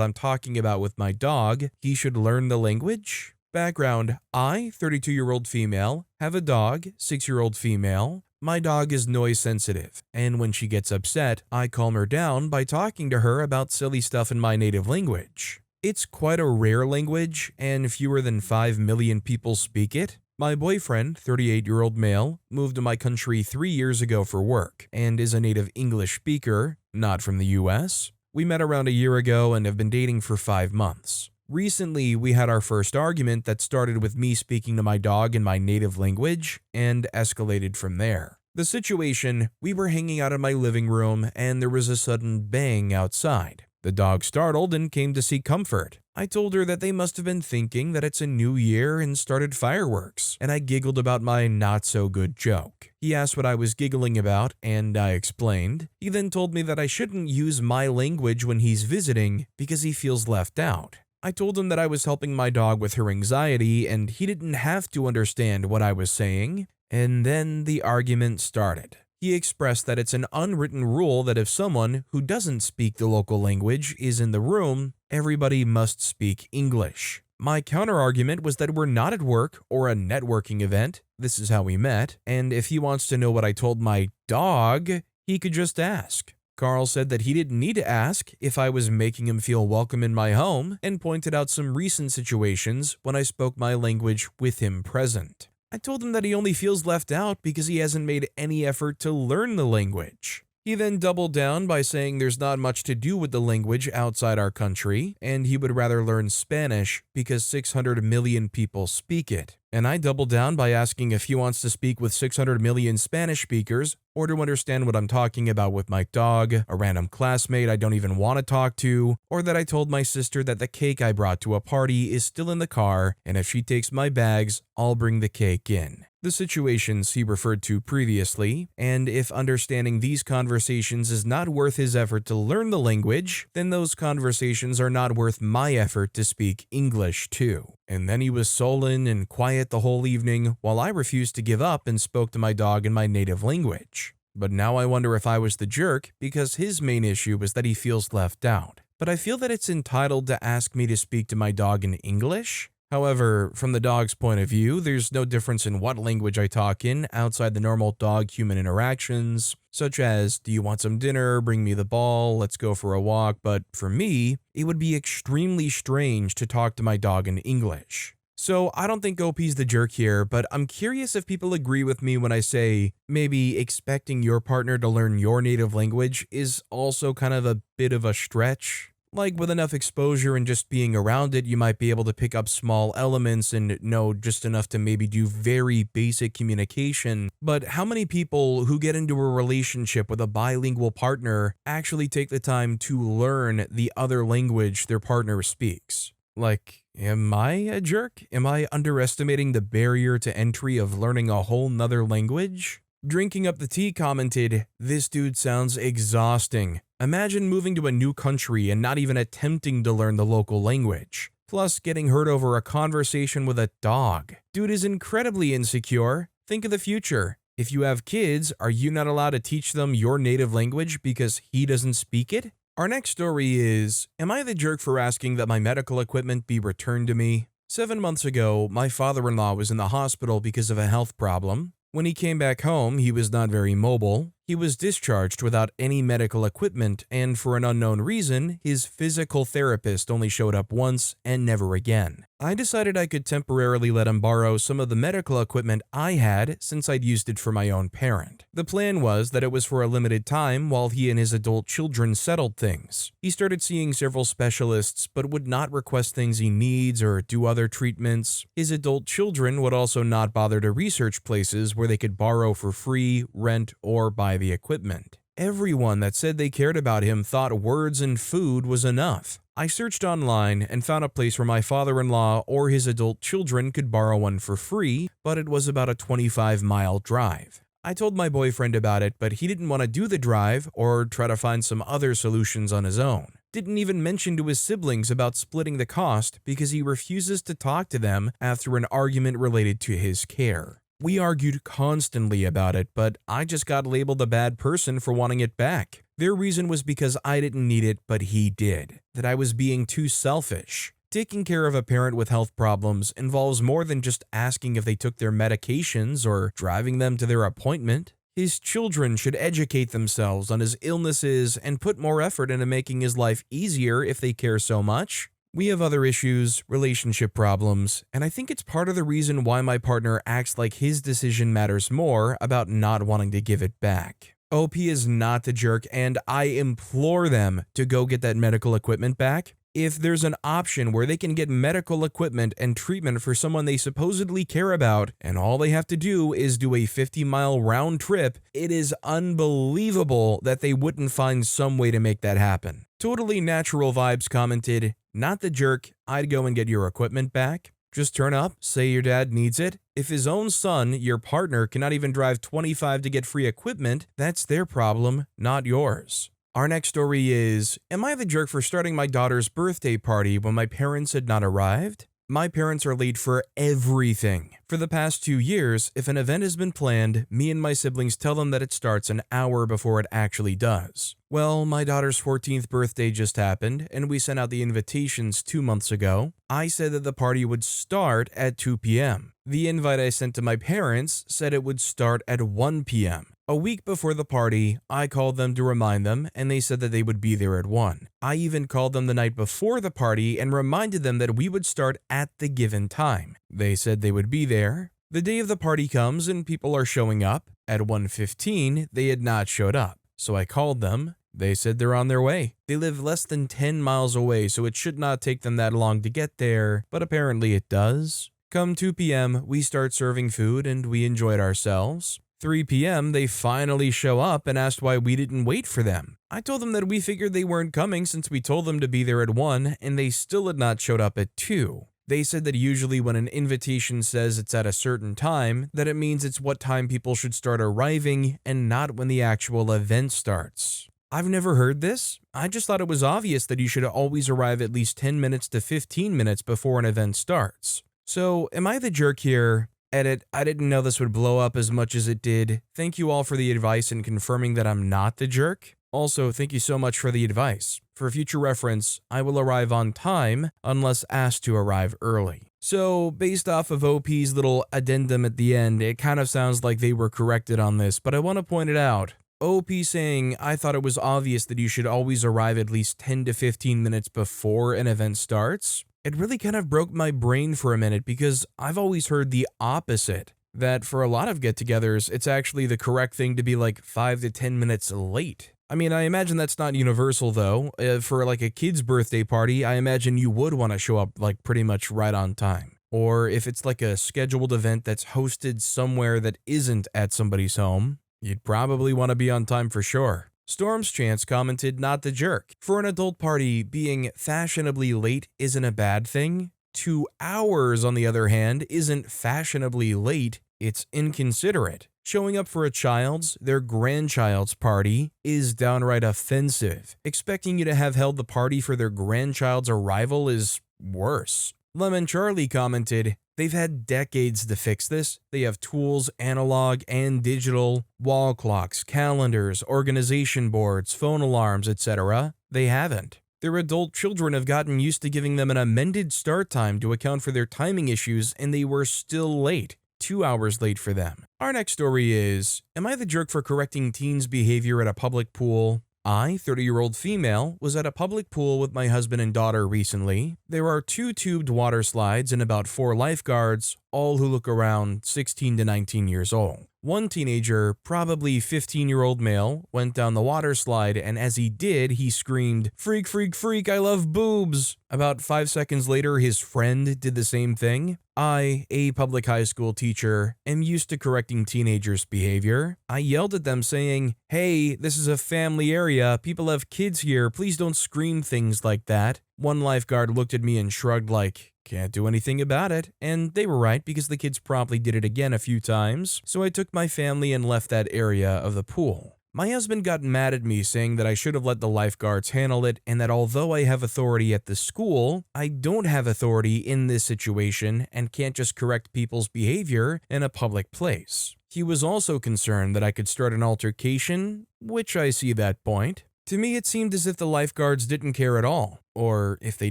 I'm talking about with my dog, he should learn the language? Background, I, 32-year-old female, have a dog, 6-year-old female. My dog is noise sensitive, and when she gets upset, I calm her down by talking to her about silly stuff in my native language. It's quite a rare language, and fewer than 5 million people speak it. My boyfriend, 38-year-old male, moved to my country 3 years ago for work and is a native English speaker, not from the US. We met around a year ago and have been dating for 5 months. Recently, we had our first argument that started with me speaking to my dog in my native language and escalated from there. The situation, we were hanging out in my living room and there was a sudden bang outside. The dog startled and came to seek comfort. I told her that they must have been thinking that it's a new year and started fireworks, and I giggled about my not-so-good joke. He asked what I was giggling about, and I explained. He then told me that I shouldn't use my language when he's visiting because he feels left out. I told him that I was helping my dog with her anxiety, and he didn't have to understand what I was saying, and then the argument started. He expressed that it's an unwritten rule that if someone who doesn't speak the local language is in the room, everybody must speak English. My counterargument was that we're not at work or a networking event, this is how we met, and if he wants to know what I told my dog, he could just ask. Carl said that he didn't need to ask if I was making him feel welcome in my home and pointed out some recent situations when I spoke my language with him present. I told him that he only feels left out because he hasn't made any effort to learn the language. He then doubled down by saying there's not much to do with the language outside our country, and he would rather learn Spanish because 600 million people speak it. And I doubled down by asking if he wants to speak with 600 million Spanish speakers or to understand what I'm talking about with my dog, a random classmate I don't even want to talk to, or that I told my sister that the cake I brought to a party is still in the car, and if she takes my bags, I'll bring the cake in. The situations he referred to previously, and if understanding these conversations is not worth his effort to learn the language, then those conversations are not worth my effort to speak English too. And then he was sullen and quiet the whole evening while I refused to give up and spoke to my dog in my native language. But now I wonder if I was the jerk because his main issue was that he feels left out. But I feel that it's entitled to ask me to speak to my dog in English. However, from the dog's point of view, there's no difference in what language I talk in outside the normal dog-human interactions, such as, do you want some dinner, bring me the ball, let's go for a walk, but for me, it would be extremely strange to talk to my dog in English. So I don't think OP's the jerk here, but I'm curious if people agree with me when I say maybe expecting your partner to learn your native language is also kind of a bit of a stretch. Like with enough exposure and just being around it, you might be able to pick up small elements and know just enough to maybe do very basic communication. But how many people who get into a relationship with a bilingual partner actually take the time to learn the other language their partner speaks? Like, am I a jerk? Am I underestimating the barrier to entry of learning a whole nother language? Drinking Up the Tea commented, "This dude sounds exhausting. Imagine moving to a new country and not even attempting to learn the local language. Plus getting hurt over a conversation with a dog. Dude is incredibly insecure. Think of the future. If you have kids, are you not allowed to teach them your native language because he doesn't speak it?" Our next story is, am I the jerk for asking that my medical equipment be returned to me? 7 months ago, my father-in-law was in the hospital because of a health problem. When he came back home, he was not very mobile. He was discharged without any medical equipment, and for an unknown reason, his physical therapist only showed up once and never again. I decided I could temporarily let him borrow some of the medical equipment I had since I'd used it for my own parent. The plan was that it was for a limited time while he and his adult children settled things. He started seeing several specialists but would not request things he needs or do other treatments. His adult children would also not bother to research places where they could borrow for free, rent, or buy the equipment. Everyone that said they cared about him thought words and food was enough. I searched online and found a place where my father-in-law or his adult children could borrow one for free, but it was about a 25-mile drive. I told my boyfriend about it, but he didn't want to do the drive or try to find some other solutions on his own. Didn't even mention to his siblings about splitting the cost because he refuses to talk to them after an argument related to his care. We argued constantly about it, but I just got labeled a bad person for wanting it back. Their reason was because I didn't need it, but he did. That I was being too selfish. Taking care of a parent with health problems involves more than just asking if they took their medications or driving them to their appointment. His children should educate themselves on his illnesses and put more effort into making his life easier if they care so much. We have other issues, relationship problems, and I think it's part of the reason why my partner acts like his decision matters more about not wanting to give it back. OP is not the jerk, and I implore them to go get that medical equipment back. If there's an option where they can get medical equipment and treatment for someone they supposedly care about, and all they have to do is do a 50-mile round trip, it is unbelievable that they wouldn't find some way to make that happen. Totally Natural Vibes commented, "Not the jerk, I'd go and get your equipment back. Just turn up, say your dad needs it. If his own son, your partner, cannot even drive 25 to get free equipment, that's their problem, not yours." Our next story is, am I the jerk for starting my daughter's birthday party when my parents had not arrived? My parents are late for everything. For the past 2 years, if an event has been planned, me and my siblings tell them that it starts an hour before it actually does. Well, my daughter's 14th birthday just happened, and we sent out the invitations 2 months ago. I said that the party would start at 2 p.m. The invite I sent to my parents said it would start at 1 p.m. A week before the party, I called them to remind them, and they said that they would be there at 1. I even called them the night before the party and reminded them that we would start at the given time. They said they would be there. The day of the party comes and people are showing up. At 1:15, they had not showed up, so I called them. They said they're on their way. They live less than 10 miles away, so it should not take them that long to get there, but apparently it does. Come 2 p.m., we start serving food and we enjoyed ourselves. 3 p.m., they finally show up and asked why we didn't wait for them. I told them that we figured they weren't coming since we told them to be there at 1, and they still had not showed up at 2. They said that usually when an invitation says it's at a certain time, that it means it's what time people should start arriving and not when the actual event starts. I've never heard this. I just thought it was obvious that you should always arrive at least 10 minutes to 15 minutes before an event starts. So, am I the jerk here? Edit, I didn't know this would blow up as much as it did. Thank you all for the advice and confirming that I'm not the jerk. Also, thank you so much for the advice. For future reference, I will arrive on time unless asked to arrive early. So, based off of OP's little addendum at the end, it kind of sounds like they were corrected on this, but I want to point it out. OP saying, I thought it was obvious that you should always arrive at least 10 to 15 minutes before an event starts. It really kind of broke my brain for a minute because I've always heard the opposite. That for a lot of get-togethers, it's actually the correct thing to be like 5 to 10 minutes late. I mean, I imagine that's not universal though. For like a kid's birthday party, I imagine you would want to show up like pretty much right on time. Or if it's like a scheduled event that's hosted somewhere that isn't at somebody's home, you'd probably want to be on time for sure. Storm's Chance commented, not the jerk. For an adult party, being fashionably late isn't a bad thing. 2 hours, on the other hand, isn't fashionably late, it's inconsiderate. Showing up for a child's, their grandchild's party is downright offensive. Expecting you to have held the party for their grandchild's arrival is worse. Lemon Charlie commented, they've had decades to fix this. They have tools, analog and digital, wall clocks, calendars, organization boards, phone alarms, etc. They haven't. Their adult children have gotten used to giving them an amended start time to account for their timing issues, and they were still late. 2 hours late for them. Our next story is, am I the jerk for correcting teens' behavior at a public pool? I, 30-year-old female, was at a public pool with my husband and daughter recently. There are 2 tubed water slides and about 4 lifeguards, all who look around 16 to 19 years old. One teenager, probably 15-year-old male, went down the water slide, and as he did, he screamed, "Freak, freak, freak, I love boobs!" About 5 seconds later, his friend did the same thing. I, a public high school teacher, am used to correcting teenagers' behavior. I yelled at them saying, "Hey, this is a family area, people have kids here, please don't scream things like that." One lifeguard looked at me and shrugged like, "Can't do anything about it," and they were right because the kids promptly did it again a few times, so I took my family and left that area of the pool. My husband got mad at me saying that I should have let the lifeguards handle it and that although I have authority at the school, I don't have authority in this situation and can't just correct people's behavior in a public place. He was also concerned that I could start an altercation, which I see that point. To me, it seemed as if the lifeguards didn't care at all, or if they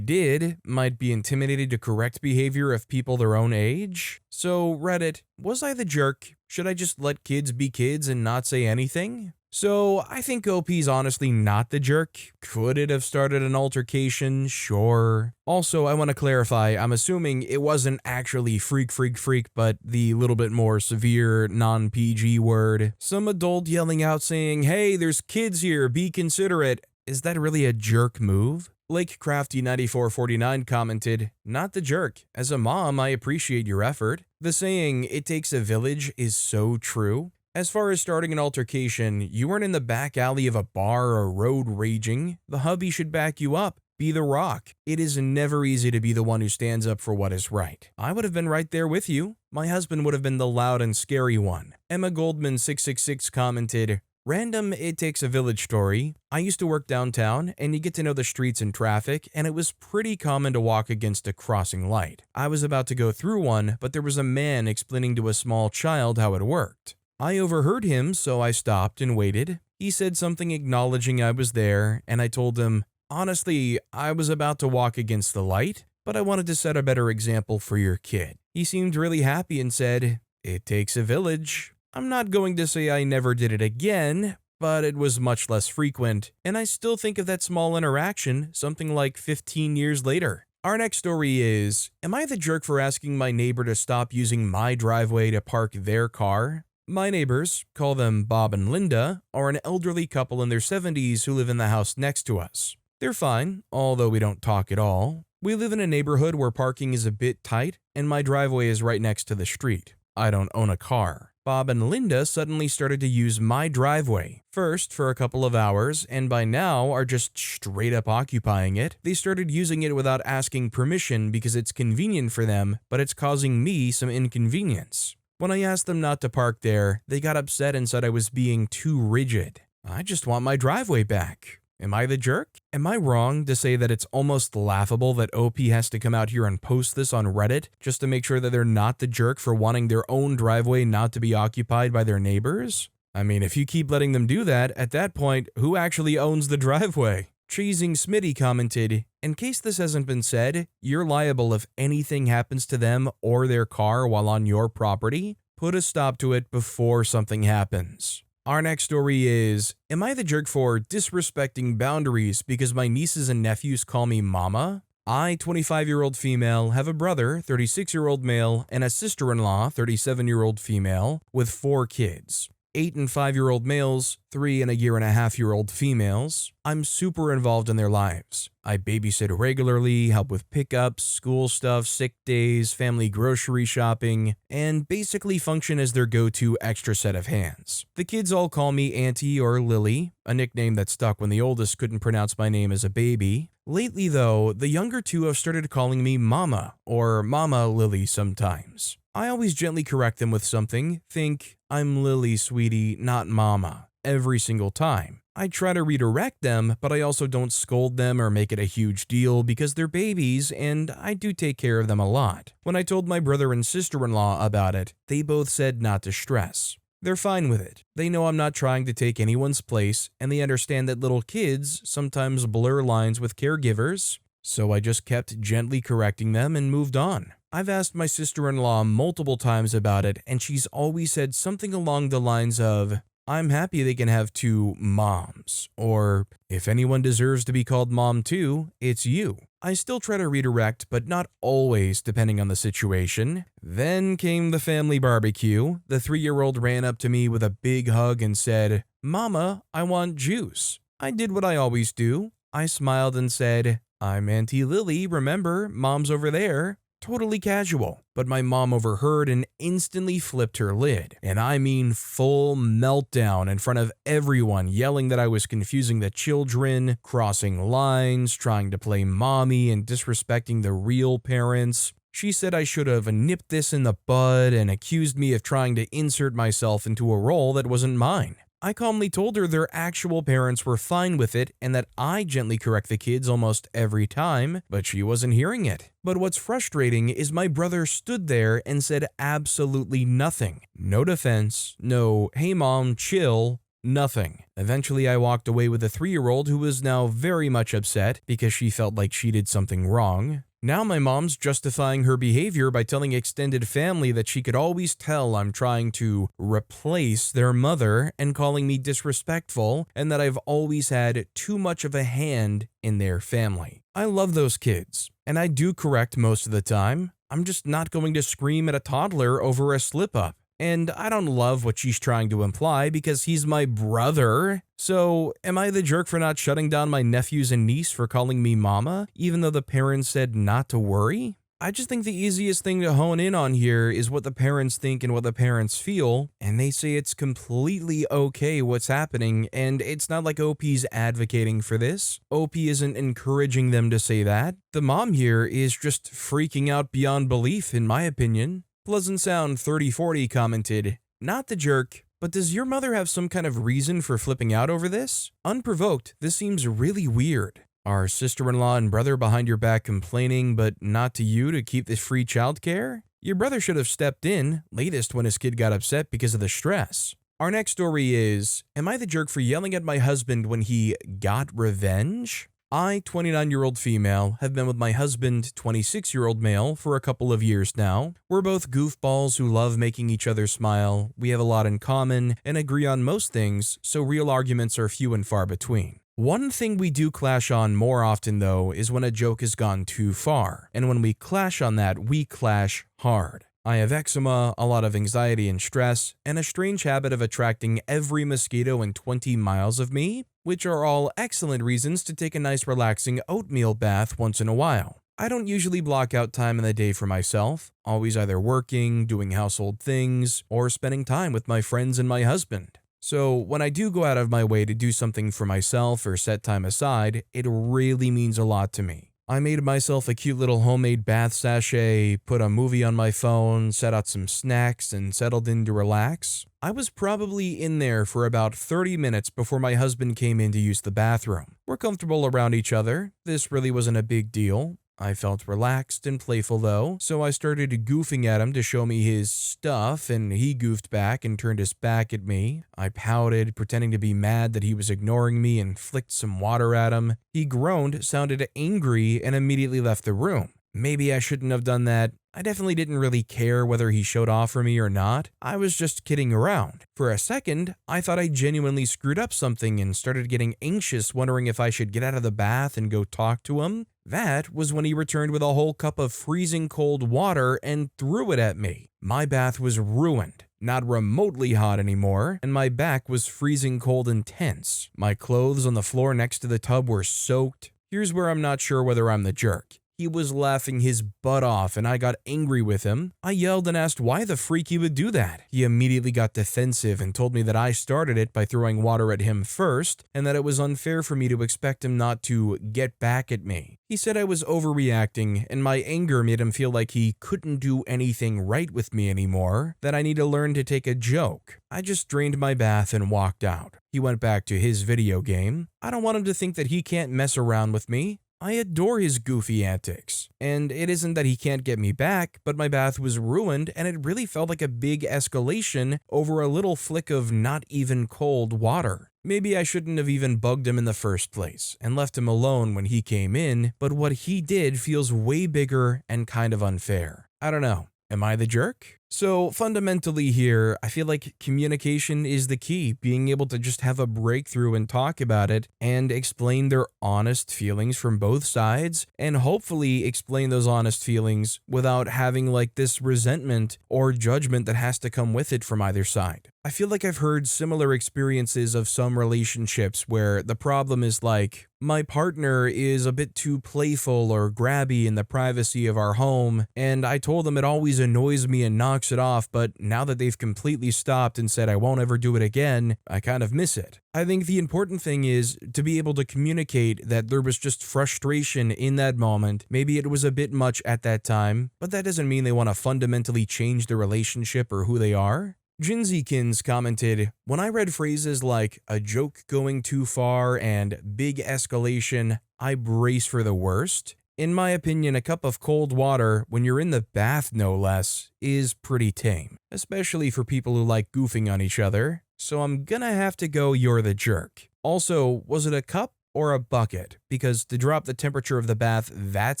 did, might be intimidated to correct behavior of people their own age. So, Reddit, was I the jerk? Should I just let kids be kids and not say anything? So, I think OP's honestly not the jerk. Could it have started an altercation? Sure. Also, I want to clarify, I'm assuming it wasn't actually freak, freak, freak, but the little bit more severe, non-PG word. Some adult yelling out saying, "Hey, there's kids here, be considerate." Is that really a jerk move? Blake Crafty9449 commented, "Not the jerk. As a mom, I appreciate your effort. The saying, 'it takes a village,' is so true. As far as starting an altercation, you weren't in the back alley of a bar or road raging. The hubby should back you up. Be the rock. It is never easy to be the one who stands up for what is right. I would have been right there with you. My husband would have been the loud and scary one." Emma Goldman 666 commented, "Random it takes a village story. I used to work downtown, and you get to know the streets and traffic, and it was pretty common to walk against a crossing light. I was about to go through one, but there was a man explaining to a small child how it worked. I overheard him, so I stopped and waited. He said something acknowledging I was there, and I told him, honestly, I was about to walk against the light, but I wanted to set a better example for your kid. He seemed really happy and said, 'It takes a village.' I'm not going to say I never did it again, but it was much less frequent, and I still think of that small interaction something like 15 years later." Our next story is, am I the jerk for asking my neighbor to stop using my driveway to park their car? My neighbors, call them Bob and Linda, are an elderly couple in their 70s who live in the house next to us. They're fine, although we don't talk at all. We live in a neighborhood where parking is a bit tight, and my driveway is right next to the street. I don't own a car. Bob and Linda suddenly started to use my driveway, first for a couple of hours, and by now are just straight up occupying it. They started using it without asking permission because it's convenient for them, but it's causing me some inconvenience. When I asked them not to park there, they got upset and said I was being too rigid. I just want my driveway back. Am I the jerk? Am I wrong to say that it's almost laughable that OP has to come out here and post this on Reddit just to make sure that they're not the jerk for wanting their own driveway not to be occupied by their neighbors? I mean, if you keep letting them do that, at that point, who actually owns the driveway? Cheesing Smitty commented, in case this hasn't been said, you're liable if anything happens to them or their car while on your property. Put a stop to it before something happens. Our next story is, am I the jerk for disrespecting boundaries because my nieces and nephews call me mama? I, 25-year-old female, have a brother, 36-year-old male, and a sister-in-law, 37-year-old female, with 4 kids. 8 and 5-year-old males, 3 and a year and a half-year-old females. I'm super involved in their lives. I babysit regularly, help with pickups, school stuff, sick days, family grocery shopping, and basically function as their go-to extra set of hands. The kids all call me Auntie or Lily, a nickname that stuck when the oldest couldn't pronounce my name as a baby. Lately though, the younger 2 have started calling me Mama or Mama Lily sometimes. I always gently correct them with something, think, I'm Lily, sweetie, not Mama, every single time. I try to redirect them, but I also don't scold them or make it a huge deal because they're babies and I do take care of them a lot. When I told my brother and sister-in-law about it, they both said not to stress. They're fine with it. They know I'm not trying to take anyone's place, and they understand that little kids sometimes blur lines with caregivers, so I just kept gently correcting them and moved on. I've asked my sister-in-law multiple times about it, and she's always said something along the lines of, I'm happy they can have two moms. Or, if anyone deserves to be called mom too, it's you. I still try to redirect, but not always, depending on the situation. Then came the family barbecue. The 3-year-old ran up to me with a big hug and said, "Mama, I want juice." I did what I always do. I smiled and said, "I'm Auntie Lily, remember, mom's over there." Totally casual, but my mom overheard and instantly flipped her lid. And I mean full meltdown in front of everyone, yelling that I was confusing the children, crossing lines, trying to play mommy, and disrespecting the real parents. She said I should have nipped this in the bud and accused me of trying to insert myself into a role that wasn't mine. I calmly told her their actual parents were fine with it and that I gently correct the kids almost every time, but she wasn't hearing it. But what's frustrating is my brother stood there and said absolutely nothing. No defense, no, "Hey mom, chill," nothing. Eventually I walked away with a 3-year-old who was now very much upset because she felt like she did something wrong. Now my mom's justifying her behavior by telling extended family that she could always tell I'm trying to replace their mother and calling me disrespectful and that I've always had too much of a hand in their family. I love those kids, and I do correct most of the time. I'm just not going to scream at a toddler over a slip-up. And I don't love what she's trying to imply because he's my brother. So, am I the jerk for not shutting down my nephews and niece for calling me mama, even though the parents said not to worry? I just think the easiest thing to hone in on here is what the parents think and what the parents feel, and they say it's completely okay what's happening, and it's not like OP's advocating for this. OP isn't encouraging them to say that. The mom here is just freaking out beyond belief, in my opinion. Pleasant Sound 3040 commented, "Not the jerk, but does your mother have some kind of reason for flipping out over this? Unprovoked, this seems really weird. Are sister-in-law and brother behind your back complaining, but not to you to keep this free childcare? Your brother should have stepped in, latest when his kid got upset because of the stress." Our next story is, am I the jerk for yelling at my husband when he got revenge? I, 29-year-old female, have been with my husband, 26-year-old male, for a couple of years now. We're both goofballs who love making each other smile. We have a lot in common and agree on most things, so real arguments are few and far between. One thing we do clash on more often, though, is when a joke has gone too far. And when we clash on that, we clash hard. I have eczema, a lot of anxiety and stress, and a strange habit of attracting every mosquito in 20 miles of me, which are all excellent reasons to take a nice relaxing oatmeal bath once in a while. I don't usually block out time in the day for myself, always either working, doing household things, or spending time with my friends and my husband. So when I do go out of my way to do something for myself or set time aside, it really means a lot to me. I made myself a cute little homemade bath sachet, put a movie on my phone, set out some snacks, and settled in to relax. I was probably in there for about 30 minutes before my husband came in to use the bathroom. We're comfortable around each other. This really wasn't a big deal. I felt relaxed and playful though, so I started goofing at him to show me his stuff, and he goofed back and turned his back at me. I pouted, pretending to be mad that he was ignoring me, and flicked some water at him. He groaned, sounded angry, and immediately left the room. Maybe I shouldn't have done that. I definitely didn't really care whether he showed off for me or not. I was just kidding around. For a second, I thought I genuinely screwed up something and started getting anxious, wondering if I should get out of the bath and go talk to him. That was when he returned with a whole cup of freezing cold water and threw it at me. My bath was ruined, not remotely hot anymore, and my back was freezing cold and tense. My clothes on the floor next to the tub were soaked. Here's where I'm not sure whether I'm the jerk. He was laughing his butt off and I got angry with him. I yelled and asked why the freak he would do that. He immediately got defensive and told me that I started it by throwing water at him first and that it was unfair for me to expect him not to get back at me. He said I was overreacting and my anger made him feel like he couldn't do anything right with me anymore, that I need to learn to take a joke. I just drained my bath and walked out. He went back to his video game. I don't want him to think that he can't mess around with me. I adore his goofy antics. And it isn't that he can't get me back, but my bath was ruined and it really felt like a big escalation over a little flick of not even cold water. Maybe I shouldn't have even bugged him in the first place and left him alone when he came in, but what he did feels way bigger and kind of unfair. I don't know. Am I the jerk? So fundamentally here, I feel like communication is the key, being able to just have a breakthrough and talk about it and explain their honest feelings from both sides, and hopefully explain those honest feelings without having like this resentment or judgment that has to come with it from either side. I feel like I've heard similar experiences of some relationships where the problem is like, my partner is a bit too playful or grabby in the privacy of our home, and I told them it always annoys me and knocks it off, but now that they've completely stopped and said I won't ever do it again, I kind of miss it. I think the important thing is to be able to communicate that there was just frustration in that moment. Maybe it was a bit much at that time, but that doesn't mean they want to fundamentally change the relationship or who they are. Jinzikins commented, "When I read phrases like a joke going too far and big escalation, I brace for the worst. In my opinion, a cup of cold water, when you're in the bath no less, is pretty tame, especially for people who like goofing on each other. So I'm gonna have to go you're the jerk. Also, was it a cup or a bucket? Because to drop the temperature of the bath that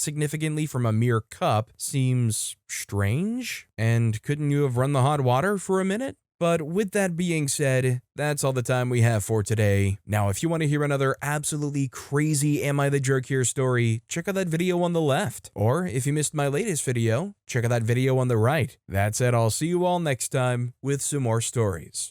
significantly from a mere cup seems strange. And couldn't you have run the hot water for a minute?" But with that being said, that's all the time we have for today. Now, if you want to hear another absolutely crazy Am I the Jerk Here story, check out that video on the left. Or if you missed my latest video, check out that video on the right. That said, I'll see you all next time with some more stories.